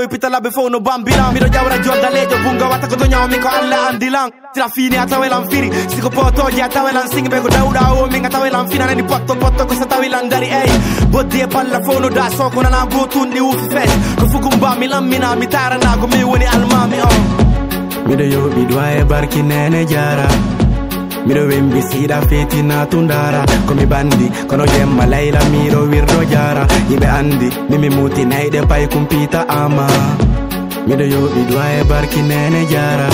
toy pitala be fo no bambilam mido jawra jodda lejo bunga wata ko to nyawmi ko alla andilang tira fini atawelan firi siko poto je atawelan singbe ko dawda o mi atawelan fina nani potto ko satawelan dari ey boddi e palla fo no da so ko nana go tundi ufi fes ko fugumba mi lammina mi tarana go mi woni almami mido yobi dwaye barki nene jara mido wembi sida fetina tundara komi bandi kono jemma layla miro wirdo jara yibe andi mimi muti nayde pay kumpita ama mido yobi dwaye barki nene jara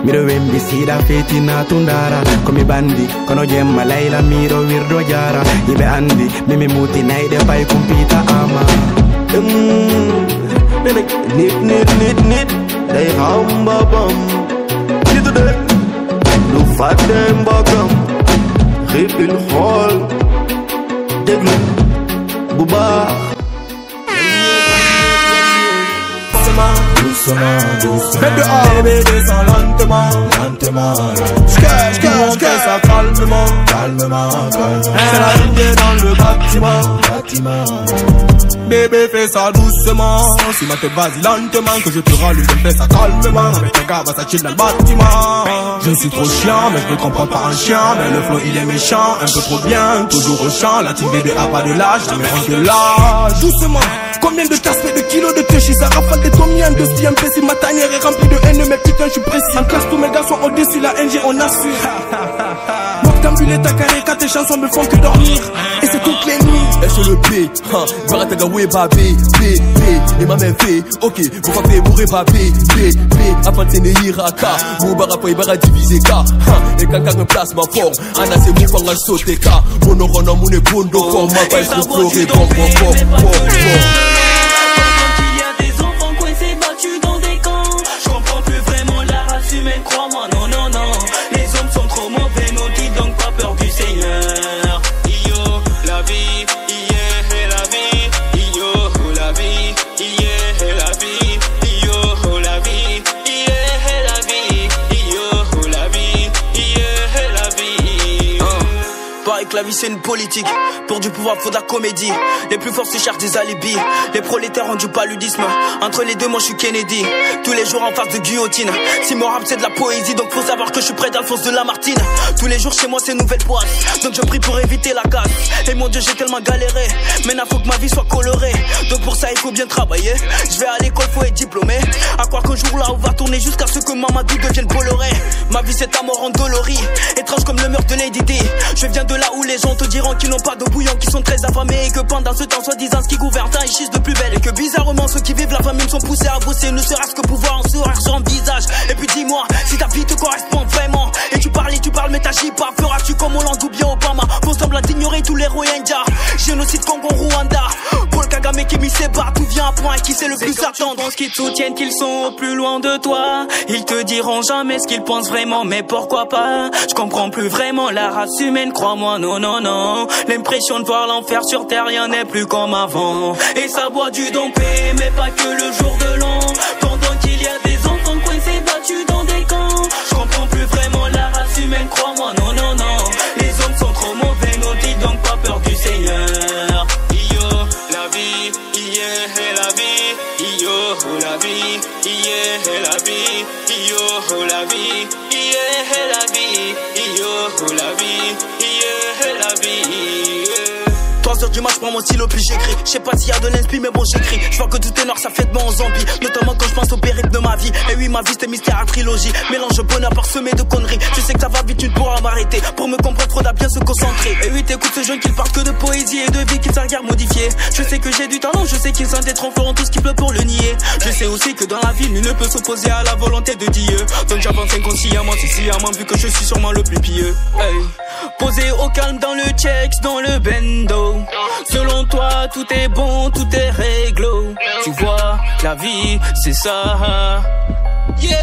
mido wembi sida fetina tundara komi bandi kono jemma layla miro wirdo jara yibe andi mimi muti nayde pay kumpita ama nit they hamba bam kitu de lu fatem bagam ripil hol deglu buba doucement bébé descend lentement fait ça calmement c'est la lumière dans le bâtiment bébé fais ça doucement si ma tête vas-y lentement que je te rallume fais ça calmement avec un gars va ça chill dans le bâtiment je suis trop chiant mais je ne comprends pas un chien mais le flow il est méchant un peu trop bien toujours au champ la team bébé a pas de lâche jamais on de l'âge doucement combien de tasses de kilos de touchy ça rafale des combien de CMP si ma tanière est remplie de haine mais putain je suis précis en classe tous mes gars sont au-dessus la NG on assure Noctambule ta carré quand tes chansons me font que dormir et c'est toutes les nuits et sur le B Barataga ouais ba B et ma main fait ok vous faites bourrer ba B apantene hiraka mubara pa ibara diviser ka et quand me place ma forme ana c'est mou fanga sauter ka monorono mune bondo forme ma pas explorer bon crois-moi, non, les hommes sont trop mauvais, n'ont dit donc pas peur du Seigneur. Yo, la vie, yeah, la vie, yo, la vie, yeah, la vie, yo, la vie, yeah, la vie, yo, la vie, yeah, la vie. Pareil que la vie c'est une politique, pour du pouvoir faut de la comédie. Les plus forts se cherchent des alibis, les prolétaires ont du paludisme. Entre les deux moi je suis Kennedy, tous les jours en face de guillotine. Si mon rap c'est de la poésie donc faut savoir que je suis près d'Alphonse de Lamartine. Tous les jours chez moi c'est nouvelle poisse, donc je prie pour éviter la casse. Et mon Dieu j'ai tellement galéré, maintenant faut que ma vie soit colorée. Donc pour ça il faut bien travailler, je vais à l'école faut être diplômé. À croire qu'un jour là on va tourner jusqu'à ce que Mamadou devienne Bolloré. Ma vie c'est un mort endolori, étrange comme le meurtre de Lady D. Je viens de là où les gens te diront qu'ils n'ont pas d'eau bouillante, qu'ils sont très affamés et que pendant ce temps soi-disant ce qui gouverne ils chissent de plus belle. Et que bizarrement ceux qui vivent la famine sont poussés à bosser, ne serait-ce que pouvoir en sourire sur un visage. Et puis dis-moi si ta vie te correspond vraiment. Et tu parles mais t'agis pas. Feras-tu comme Hollande ou bien Obama? Faut semblant d'ignorer tous les Rohingyas. Génocide Congo-Rwanda, Paul Kagame qui mis ses barres. Tout vient à point qui c'est le plus attendre. Je pense qu'ils te soutiennent qu'ils sont au plus loin de toi. Ils te diront jamais ce qu'ils pensent vraiment, mais pourquoi pas? Je comprends plus vraiment la race humaine, crois-moi, non. L'impression de voir l'enfer sur terre, rien n'est plus comme avant. Et ça boit du dompé, mais pas que le jour de l'an. Pendant qu'il y a des enfants coincés battus dans des camps. Je comprends plus vraiment la race humaine, crois-moi, non. Les hommes sont trop mauvais, n'ont dit donc pas peur du Seigneur. Yo, la vie, yeah, la vie, yo, la vie, yeah, la vie, yo, la vie, yeah, la vie, yo, la vie, yeah, la vie. 3h du match, prends mon stylo puis j'écris. Je sais pas s'il y a de l'inspi mais bon j'écris. Je vois que tout est noir, ça fait de moi en zombie. Notamment quand je pense au périple de ma vie. Et oui ma vie c'était mystère à trilogie. Mélange bonheur parsemé de conneries. Tu sais que ça va vite, tu ne pourras m'arrêter. Pour me comprendre faudra bien se concentrer. Et oui t'écoutes ce jeune qui parle que de poésie et de vie qui s'arrière modifier. Je sais que j'ai du talent, je sais qu'ils sont des troncs feront tout ce qu'ils peuvent pour le nier. Je sais aussi que dans la vie nul ne peut s'opposer à la volonté de Dieu. Donc j'avance inconsciemment, c'est sciemment vu que je suis sûrement le plus pieux. Hey. Posé au calme dans le checks, dans le bendo. Selon toi tout est bon, tout est réglo. Tu vois, la vie c'est ça. Yeah.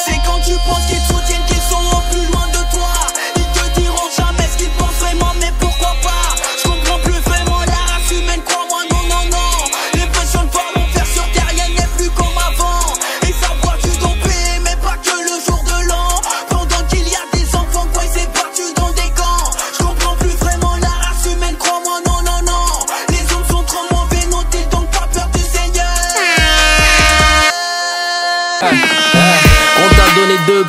C'est quand tu penses qu'ils te soutiennent qu'ils sont au plus loin de toi. Ils te diront jamais ce qu'ils pensent vraiment, mais pourquoi pas? Je comprends plus vraiment la race humaine, crois-moi, non. L'impression de voir l'enfer sur terre, rien n'est plus comme avant. Et ça boit du dompé, mais pas que le jour de l'an. Pendant qu'il y a des enfants coincés battus dans des camps. Je comprends plus vraiment la race humaine, crois-moi, non. Les hommes sont trop mauvais, n'ont-ils donc pas peur du Seigneur?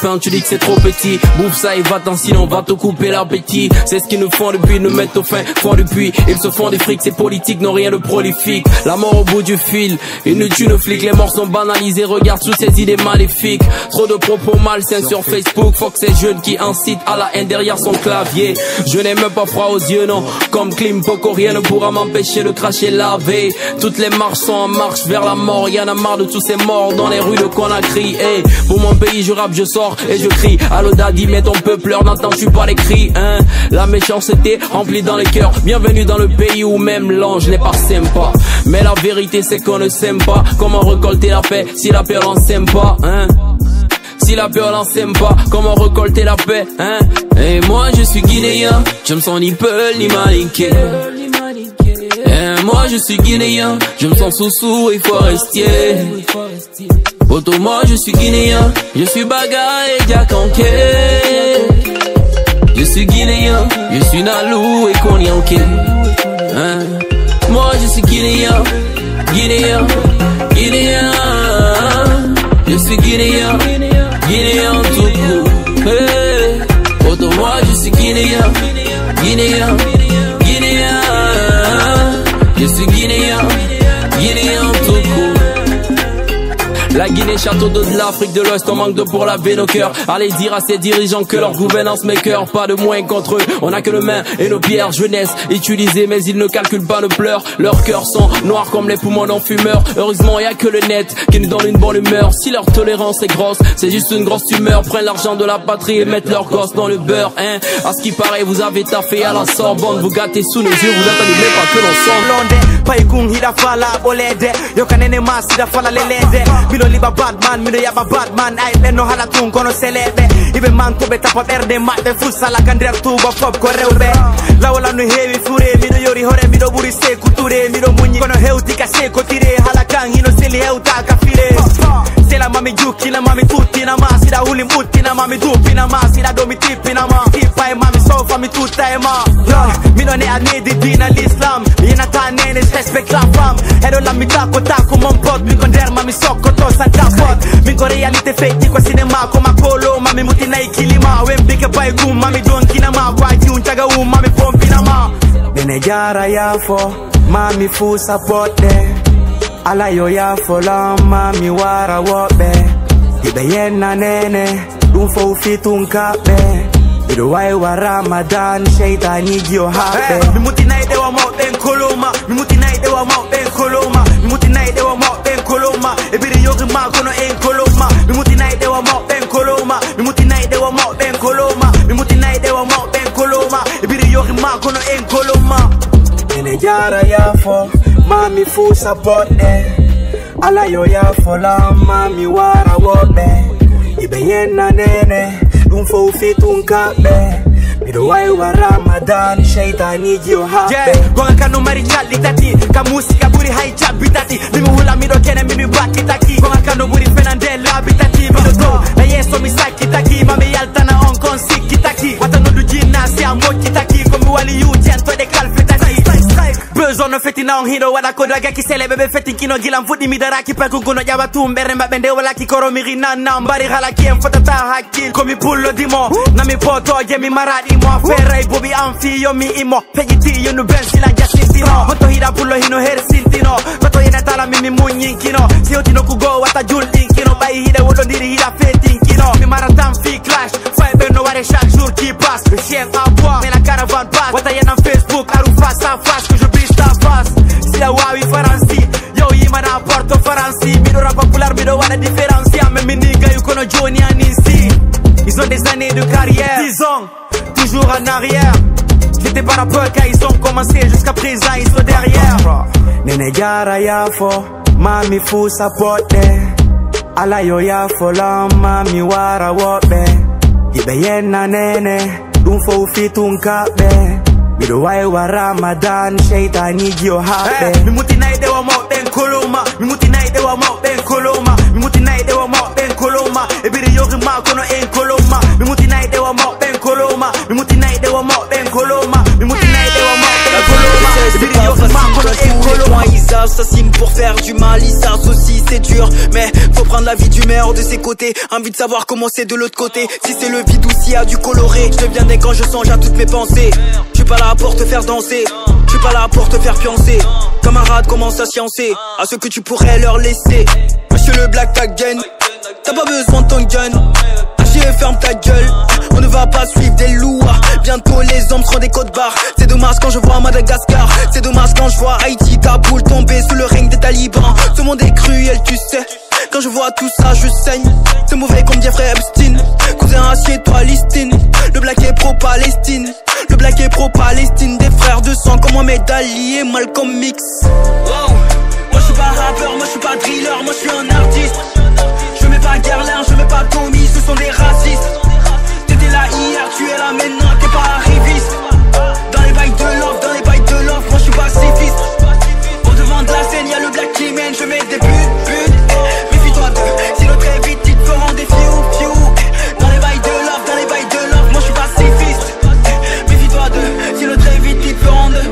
faim, tu dis que c'est trop petit. Bouffe ça et va-t'en, sinon on va te couper l'appétit. C'est ce qu'ils nous font depuis, nous mettent au fond du puits. Ils se font des frics, ces politiques n'ont rien de prolifique. La mort au bout du fil, ils nous tuent nos flics. Les morts sont banalisés, regarde toutes ces idées maléfiques. Trop de propos malsains sur Facebook. Faut que ces jeunes qui incitent à la haine derrière son clavier. Je n'ai même pas froid aux yeux, non. Comme Klim Poco, rien ne pourra m'empêcher de cracher la veille. Toutes les marches sont en marche vers la mort. Y'en a marre de tous ces morts dans les rues de Conakry. Hey, pour mon pays je rappe, je sors et je crie. Allo daddy, mais ton peuple n'entends-tu pas les cris, hein? La méchanceté remplie dans les cœurs. Bienvenue dans le pays où même l'ange n'est pas sympa. Mais la vérité c'est qu'on ne s'aime pas. Comment récolter la paix si la paix on s'aime pas, hein? Si la paix on s'aime pas, comment récolter la paix, hein? Et moi je suis guinéen, je me sens ni Peul ni Malinké. Et moi je suis guinéen, je me sens sous et forestier. Poto moi je suis guinéen, je suis Baga et Diakanké. Je suis guinéen, je suis Nalou et Konyanké, hein? Moi je suis guinéen, guinéen, guinéen. Je suis guinéen, guinéen tout court. Hey. Poto moi je suis guinéen, guinéen, guinéen. Je suis guinéen, guinéen tout court. La Guinée, château d'eau de l'Afrique de l'Ouest, on manque de pour laver nos cœurs. Allez dire à ces dirigeants que leur gouvernance met cœur. Pas de moins contre eux, on a que nos mains et nos pierres. Jeunesse utilisée, mais ils ne calculent pas nos pleurs. Leurs cœurs sont noirs comme les poumons d'un fumeur. Heureusement, y a que le net qui nous donne une bonne humeur. Si leur tolérance est grosse, c'est juste une grosse tumeur. Prennent l'argent de la patrie et mettent leur gosse dans le beurre, hein. À ce qui paraît, vous avez taffé à la Sorbonne. Vous gâtez sous nos yeux, vous attendez même pas que l'on sonne. Paikung hida fala bolede yo kanene mas hida fala lelede mino liba badman mino yaba badman ay leno hala tun kono selebe ibe man to be tapa berde matbe futsala kandrer tuba fop ko rewbe lawla no heewi fure mino yori hore mino buri se kuture mino munyi kono hewti ka se ko tire hala kan hino seli hewta ka fire sela mami juki na mami tutti na ma sida huli mutti na mami dupi na ma sida domi tipi na ma tipa e mami sofa mi tutta e ma mino ne anedi dina l'islam yena ta nene respect la femme. Ero la mità con mon pot. Mi conderma mi socco to sa capot. Mi con realite fake qua cinema come colo. Ma mi muti nei kilima. Wembi che poi gum. Ma mi don kinama. Qua giun chaga ma mi pompi na ma. Bene jara ya fo. Ma mi fu sapote. Ala yo ya fo la ma mi wara wobe. Ibe yena nene. Dun fo fitun kabe. Ido wai wa Ramadan. Shaitani gyo hape. Mi muti nei dewa mo ben koloma. Mi muti nei dewa mo ben koloma. Mi muti nei dewa mo ben koloma. E biri yogi ma kono en koloma. Mi muti nei dewa mo ben koloma. Mi muti nei dewa mo ben koloma. Mi muti nei dewa mo ben koloma. E biri yogi ma kono en koloma. Ene jara ya fo. Mami fu sapote. Ala yo ya fo la mami wara wobe. Ibe yena nene. Dun fo fitun kabe. Mido wai wa Ramadan, shaitani gyo hape. Yeah, gonga kanu marichalli tati. Ka musika buri haija bitati. Mimu hula mido kene mimi baki taki. Gonga kanu buri fenandela bitati. Mido to, na yeso misaki taki. Mami yaltana on konsi kitaki. Wata no du jina si amo kitaki. Komi wali yu jento de kalfi taki. Besoin no feti na on hiro wada kodaga ki sele bebe feti kino gilam fudi midaraki peku kuno jaba tumbere mbende wala ki koro mirina na mbari hala ki mfata hakil komi pullo dimo na mi poto gemi maradi mo ferrai bobi anfi yo mi imo pegiti yo no bensi la jasintino moto hira pullo hino her sintino moto hira tala mimi munyinkino si otino kugo wata julinkino bai hida wodo diri hida fetinkino mi maratam fi clash fai no ware chaque jour qui passe le chien à boire mais la caravane passe wata yana Facebook aru face à face que je brise ta face si la wawi faransi yo yima na porto faransi mi do rap popular mi do wala différencia mais mi nigga you kono Johnny Anisi ils ont des années de carrière 10 ans toujours en arrière j'étais pas rappeur quand ils ont commencé jusqu'à présent ils sont derrière nene jara ya fo mami fu sapote ala yo ya fo la mami wara wobe ibe yena nene dun fo fitun kabe mido wai wa Ramadan shaitani gyo hape mi muti nai dewa mo ben koloma mi muti nai dewa mo ben koloma mi muti nai dewa mo ben koloma e biri yogi ma kono en koloma mi muti nai dewa mo ben koloma mi muti nai dewa mo ben koloma mi muti nai dewa mo ben koloma e biri yogi ma kono en koloma ils assassinent pour faire du mal ils s'associent c'est dur mais faut prendre l'avis du meilleur de ses côtés. Envie de savoir comment c'est de l'autre côté. Si c'est le vide ou s'il y a du coloré. Je deviens né quand je songe à toutes mes pensées. Je suis pas là pour te faire danser. Je suis pas là pour te faire pioncer. Camarade, commence à sciencer à ce que tu pourrais leur laisser. Monsieur le Black Tag Gun, t'as pas besoin de ton gun. Ferme ta gueule, on ne va pas suivre des loups. Bientôt les hommes seront des côtes barres. C'est dommage quand je vois Madagascar. C'est dommage quand je vois Haïti, Kaboul tomber sous le règne des talibans. Ce monde est cruel, tu sais. Quand je vois tout ça, je saigne. C'est mauvais comme Jeffrey Epstein. Cousin, assieds-toi, listine. Le black est pro-Palestine. Le black est pro-Palestine. Des frères de sang comme Mohamed Ali et Malcolm X. Wow. Moi je suis pas rappeur, moi je suis pas driller, moi je suis un artiste. Je mets pas Guerlain, je mets pas Tommy, ce sont des racistes. T'étais là hier, tu es là maintenant, t'es pas arriviste. Dans les bails de love, dans les bails de love, moi je suis pacifiste. Au devant de la scène, y'a le black qui mène, je mets des buts. Méfie-toi d'eux, sinon très vite ils te feront des fiou. Dans les bails de love, dans les bails de love, moi je suis pacifiste. Méfie-toi d'eux, sinon très vite ils te feront d'eux.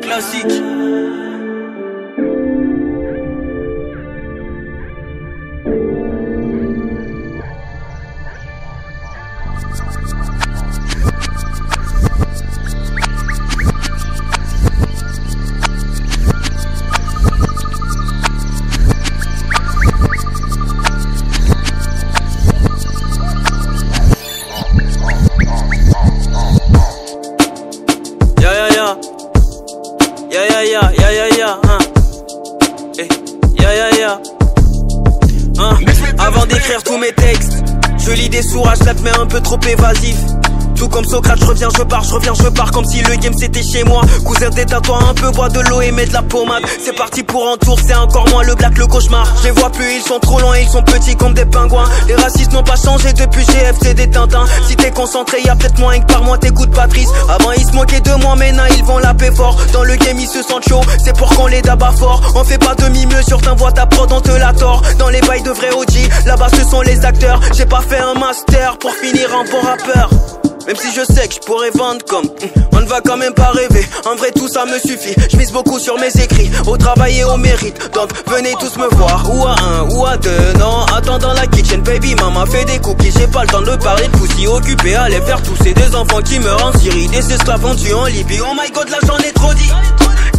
Classique. Avant d'écrire tous mes textes, je lis des sourages, rap mais un peu trop évasif. Tout comme Socrate, je reviens, je pars comme si le game c'était chez moi. Cousin, détends-toi un peu, bois de l'eau et mets de la pommade. C'est parti pour un tour, c'est encore moins le black, le cauchemar. Je les vois plus, ils sont trop loin, ils sont petits comme des pingouins. Les racistes n'ont pas changé depuis GFC des Tintins. Si t'es concentré, y'a peut-être moins que par mois t'écoutes Patrice. Avant ils se moquaient de moi, maintenant ils vont la paix fort. Dans le game ils se sentent chaud, c'est pour qu'on les dabat fort. On fait pas demi-mieux sur t'envoie ta prod, on te la tord. Dans les bails de vrais OG, là-bas ce sont les acteurs. J'ai pas fait un master pour finir en bon rappeur. Même si je sais que je pourrais vendre comme on ne va quand même pas rêver. En vrai tout ça me suffit. Je mise beaucoup sur mes écrits, au travail et au mérite. Donc venez tous me voir, ou à un, ou à deux. Non, attends dans la kitchen, baby maman fait des cookies. J'ai pas le temps de parler de poussi. Occupé à aller faire tousser des enfants qui meurent en Syrie. Des esclaves vendus en Libye. Oh my god là j'en ai trop dit.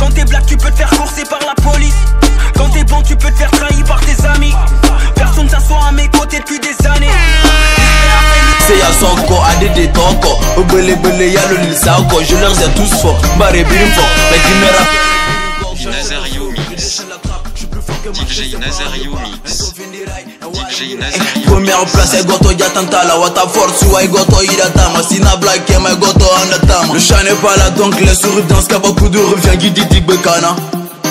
Quand t'es black tu peux te faire courser par la police. Quand t'es bon tu peux te faire trahir par tes amis. Personne s'assoit à mes côtés depuis des années. C'est y'a Sonko, Adede Toko, Obele Bele y'a le Lil Sauko. Je leur ai tous fort, Baré Birimfo, mais qui me rappelle Nazario Mix, DJ Nazario Mix, DJ Nazario. Première place est Goto Yatanta, la Wata Force ou Aïe Goto Idatama. Sina Black et my Goto Anatama. Le chat n'est pas là donc les souris dansent, car beaucoup de revient Guidi Bekana.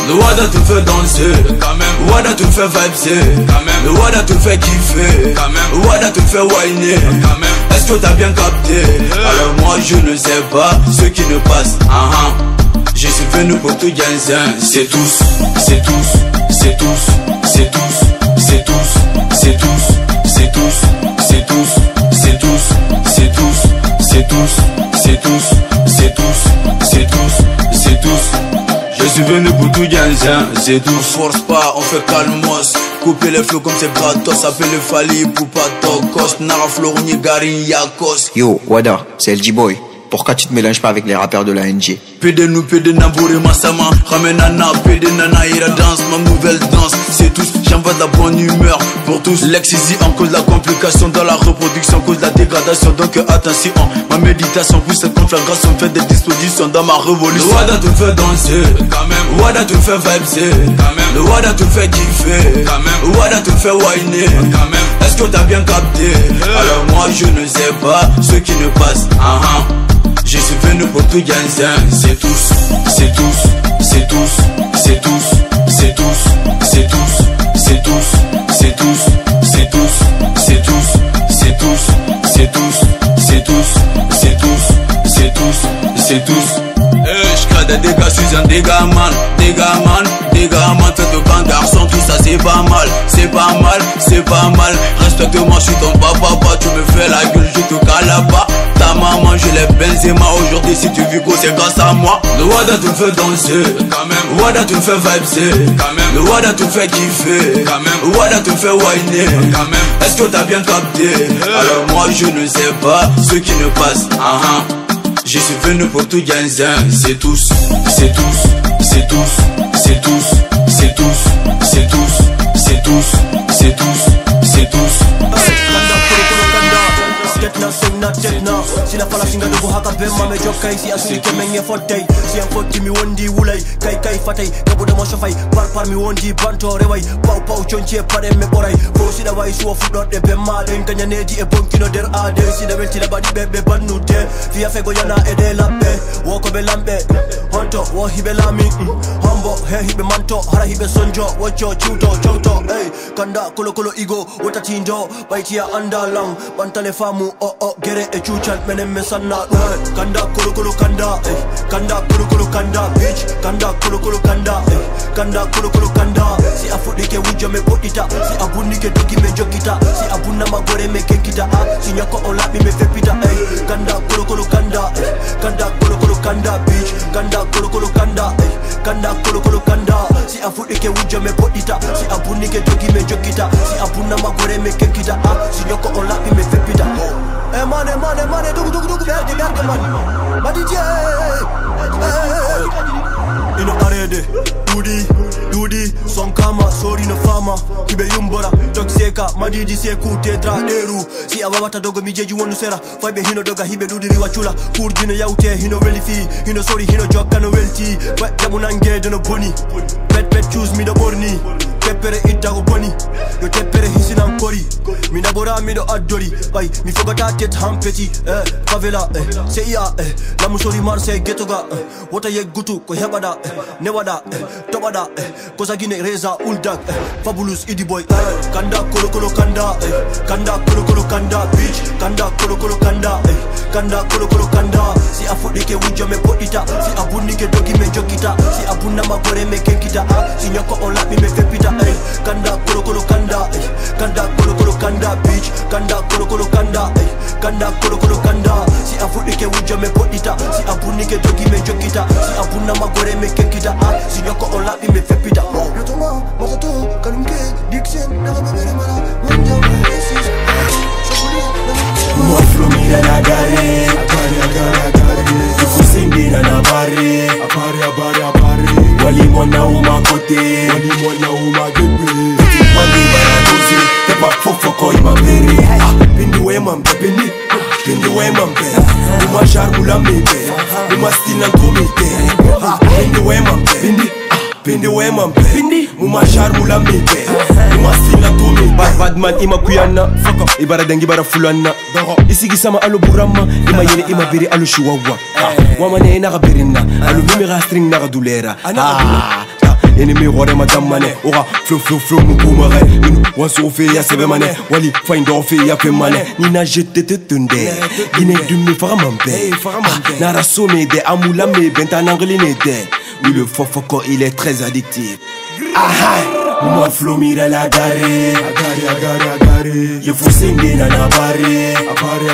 Le Wada te fait danser, quand même. Le Wada te fait vibser, quand même. Le Wada te fait kiffer, quand même. Le Wada te fait whiner, quand même. Est-ce que t'as bien capté? Alors moi je ne sais pas ce qui ne passe. Je suis venu pour tout gagner. C'est tous, c'est tous, c'est tous, c'est tous, c'est tous, c'est tous, c'est tous, c'est tous, c'est tous, c'est tous, c'est tous, c'est tous, c'est tous, c'est tous, c'est tous. Je suis venu pour tout gagner, c'est tout. Force pas, on fait calmos. Couper les flots comme c'est gratos. Appelle le Fali pour pas tokos. Nara Floroni Garin Yakos. Yo, Wada, c'est LG Boy. Pourquoi tu te mélanges pas avec les rappeurs de la NG? Pede nous, pede Nabouri Massama. Ramenana, pede Nana, ira danse, ma nouvelle danse. C'est tous, j'envoie de la bonne humeur pour tous. L'ex-easy en cause de la complication dans la reproduction, cause de la dégradation. Donc attention, ma méditation pousse cette conflagration. Fait des dispositions dans ma révolution. Le Wada te fait danser, quand même. Le Wada te fait vibrer, quand même. Le Wada te fait kiffer, quand même. Le Wada te fait whiner, quand même. Est-ce que t'as bien capté? Alors moi je ne sais pas ce qui ne passe. Je suis venu pour tout gagner. C'est tous, c'est tous, c'est tous, c'est tous, c'est tous, c'est tous, c'est tous, c'est tous, c'est tous, c'est tous, c'est tous, c'est tous, c'est tous, c'est tous, c'est tous, c'est tous. J'crée des dégâts, je suis un dégât man. Fais de grands garçons, tout ça c'est pas mal, c'est pas mal, c'est pas mal. Respecte-moi, je suis ton papa, tu me fais la gueule, je te cale pas. Ta maman, je les Benzema aujourd'hui si tu vis gros c'est grâce à moi. Le Wada te fait danser quand même, le Wada te fait vibrer quand même, le Wada te fait kiffer quand même, le Wada te fait whiner quand même. Est-ce que t'as bien capté? Alors moi je ne sais pas ce qui ne passe. Je suis venu pour tout Ganzin. C'est tous, c'est tous, c'est tous, c'est tous, c'est tous, c'est tous, c'est tous, c'est tous, c'est tous. Jetna singna jetna sila fala singa do haka bemma me jokkay si asuni ke menye fottay si en fotti mi wondi wulay kay kay fatay gabo do mo sofay par mi wondi banto reway paw chonche pade me boray ko sida way so fudodde bemma len kanyaneji e bonkino der ade sida welti la badi bebe bannute fi afe go yana e de labbe wo ko be lambe honto wo hibe lami hombo he hibe manto hara hibe sonjo wocho chuto chonto ey kanda kolo igo wota tindo baitia andalang bantale famu gere e chuchan menem me sanna kanda kolo kanda kanda kolo kanda bitch kanda kolo kanda kanda kolo kanda si afudike wujo me potita si abunike dogi me jogita si abunna magore me kenkita si nyako olabi me fepita kanda kolo kanda kanda kolo kanda bitch kanda kolo kanda kanda kolo kanda si afudike wujo me potita si abunike dogi me jogita si abunna magore me kenkita si nyako olabi me fepita. Money, berge man. Madije. Ino arede, Dudi, son kama, sorry no fama. Kibe yumbora, tokseka, madidi seku tetra deru. Si awawata dogo mijeju wonu sera. Faibe hino doga hibe dudi riwachula. Kurjino yaute hino relifi, hino sorry hino jokka no welti. But jamunange dono boni. Pet choose me the borni. Teppere itago boni. Yo teppere hisinan kori. Mina bora mido adori. Ay, mi fogata tet hampeti. Favela, seia, la musori Marseille getoga. Wota ye gutu ko hebada. Newada, tobada. Kozagine reza uldak. Fabulous idi boy. Kanda kolo kanda. Kanda kolo kanda bitch. Kanda kolo kanda. Kanda kolo kanda. Si afudike wujo me potita. Si abunike dogi me jogita. Si abunna magore me kenkita. Si nyoko olapi me fepita. Kanda kolo kanda. Kanda kolo kanda bitch. Kanda kolo kanda. Kanda kolo kanda. Si afudike wujo me potita. Si abunike dogi me jogita. Si abunna magore me kenkita. Si nyoko olapi me fepita. Yotoma, masato, kanumke, Dixon, naga bebere mala. Wanja, resis. Moi flow mira na gare, agare. Ifu sindi na nabare, apare. Wali mwana uma kote, gebe. Wali bara doze, tepa fofoko ima bere. Pindi we mampe, pindi we mampe. Uma sharmula mebe, uma stina kumite. Pindi we mampe, pindi we mampe. Uma sharmula mebe, uma stina kumite. Badman ima kuyana, ibara dengi bara fulana. Isigi sama alu burama, ima yene ima biri alu chihuahua. Wamane naga birina, alu mimira string naga dulera. Ennemi roi madamane, ora flow mukumare. Inu wanso fe ya sebe mane, wali find off ya fe mane. Nina jete te tunde, ine dumi faramampe. Nara somme de amula me benta nangeline de. Oui le fofoko il est très addictif. Moi flow mira la gare, agare. Je faut sindi na nabare, apare.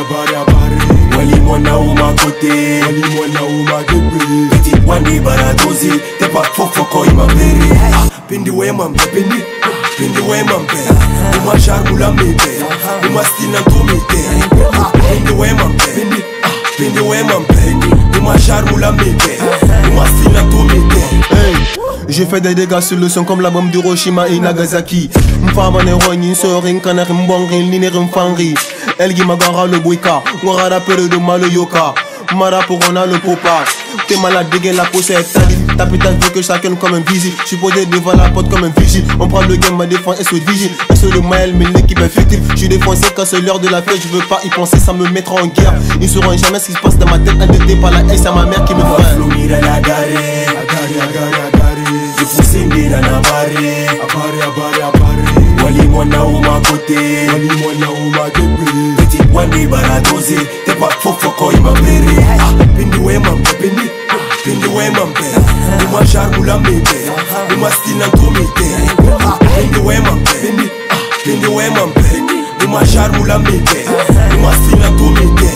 Wali mwana uma kote, gebe. Petit wandi bara dozi, tepa fofoko ima bere. Pindi we mampe, pindi we mampe. Uma sharmula mebe, uma stina kumite. Pindi we mampe, pindi we mampe. Uma sharmula mebe, uma stina kumite. J'ai fait des dégâts sur le son comme la bombe d'Hiroshima et Nagasaki. M'fama ne rogni, sorin, canard, m'bongrin, l'iner, m'fangri. El Gimagara le Bouika, Ngora rappeur de Malo Yoka. Mara pour on a le popa. T'es malade, dégaine la possède. Ta putain veut que chacun comme un vigile. J'suis posé devant la porte comme un vigile. On prend le game, ma défense et se vigile. Et sur le mail, mais l'équipe est fictive. J'suis défoncé quand c'est l'heure de la fête. J'veux pas y penser, ça me mettra en guerre. Ils sauront jamais ce qui se passe dans ma tête. Endetté par la haine, c'est ma mère qui me fait. Agare. Je faut sindi na nabare, apare. Wali mwana uma kote, gebe. Petit wandi bara doze, tepa fofoko ima bere. Pindi we mampe, pindi we mampe. Uma sharmula mebe, uma stina kumite. Pindi we mampe, uma sharmula mebe, uma stina kumite.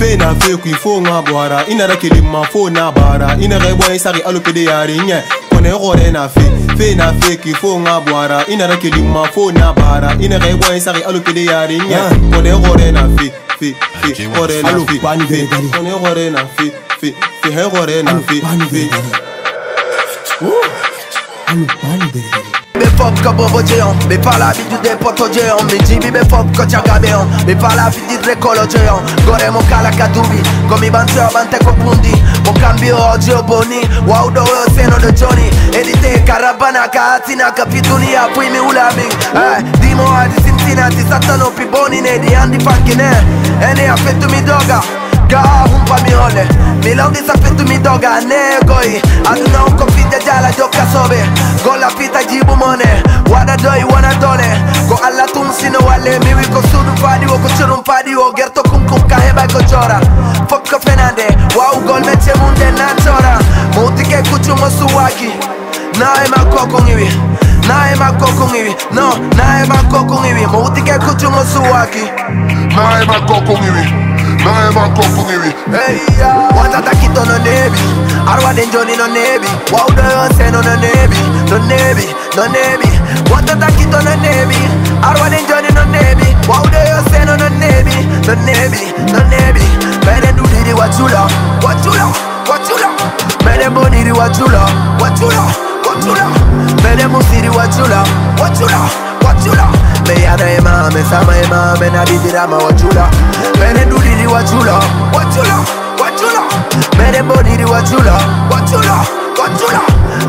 Fe na fe kui fo nga boara. Ina da kilima fo na bara. Ina re boy sari alopede yari nye. Kone gore na fe. Fe na fe kui fo nga boara. Ina da kilima fo na bara. Ina re boy sari alopede yari nye. Kone gore na fe. Fe gore na fe. Kone gore na fe. Fe gore na fe. Mais pop comme bobo géant, mais pas l'habitude des potos géants. Mais Jimmy mais pop quand y'a gabéant, mais pas l'habitude de l'école géant. Gore mon kalakatubi, comme i banteur bante kopundi. Mon cambio oggi o boni, wow do seno de Johnny. Edite caravana katina capituni a pui mi ulami. Dimo a di Cincinnati, satano pi boni ne di andi pankine. E ne affetto mi doga. Umpa mi ole, mi longi sapettu mi doga negoi. Aduna un confide già la gioca sobe. Con la pita jibu mone, wada doi wana dole. Ko alla tum sino wale, mi wiko sudu padi wo ko churun padi wo gerto kum kaheba ko chora. Fokko fenande, wow gol meche munde na chora. Mouti ke kuchumo suwaki, na ema koko ngiwi. Na ema koko ngiwi, no, na ema koko ngiwi. Mouti ke kuchumo suwaki, na ema koko ngiwi. Na ema koko ngiwi. Hey ya, wata takito no nebi, arwa denjoni no nebi. Wow do yo seno no nebi, no nebi, no nebi. Wata takito no nebi, arwa denjoni no nebi. Wow do yo seno no nebi, no nebi, no nebi. Mene nudiri wachula, wachula, wachula. Mene boniri wachula, wachula, wachula. Mene musiri wachula, wachula, wachula. Me yana ema, me sama ema, me nadidirama wachula. Mene nudiri wachula, wachula, wachula. Mene boniri wachula, wachula, wachula.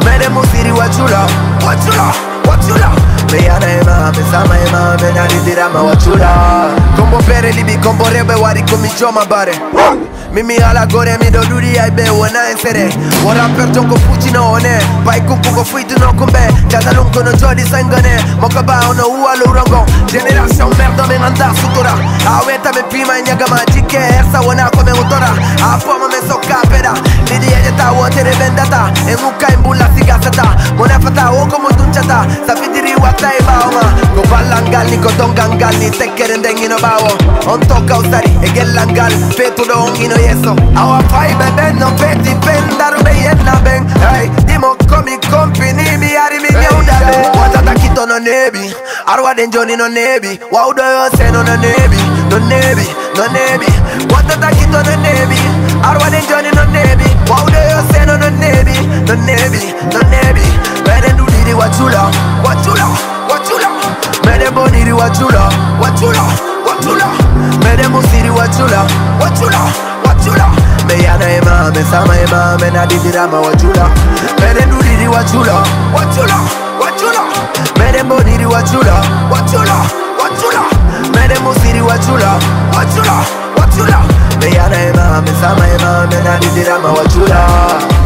Mene musiri wachula, wachula, wachula. Me yana ema, me sama ema, me nadidirama wachula. Combo pere libi, combo rebe wari komi choma bare. Mimi ala gore mi do duri ai be wona insere. Wora per jonko fuji no one. Pai kumpu ko fuitu no kumbe. Tata lunko no jodi sangane. Moka ba ono ua lurongo. Generation merda me nganda sutura. Aweta me pima nyaga majike. Ersa wona come utora. Apoma me sokka peda. Lidi ejeta wotere vendata. E muka imbulla sigasata. Mona fata o como dunchata. Sapidiri wata e baoma. Ko ballangalni ko dongangalni. Tekkere ndengino bawo. On toka usari e gellangal. Petu do ongino yeso. Our vibe ben no peti ben daru be yenna ben. Hey, dimo komi company mi ari mi nyauda be. Wata takito no nebi, arwa denjoni no nebi. Wow do yo seno no nebi, no nebi, no nebi. Wata takito no nebi, arwa denjoni no nebi. Wow do yo seno no nebi, no nebi, no nebi. Mene nudiri wachula, wachula, wachula. Mene boniri wachula, wachula, wachula. Mene musiri wachula, wachula, wachula. Me yana ema, me sama ema, me nadidirama wachula. Mene nudiri wachula, wachula, wachula. Mene boniri wachula, wachula, wachula. Mene musiri wachula, wachula, wachula. Me yana ema, me sama ema, me nadidirama wachula.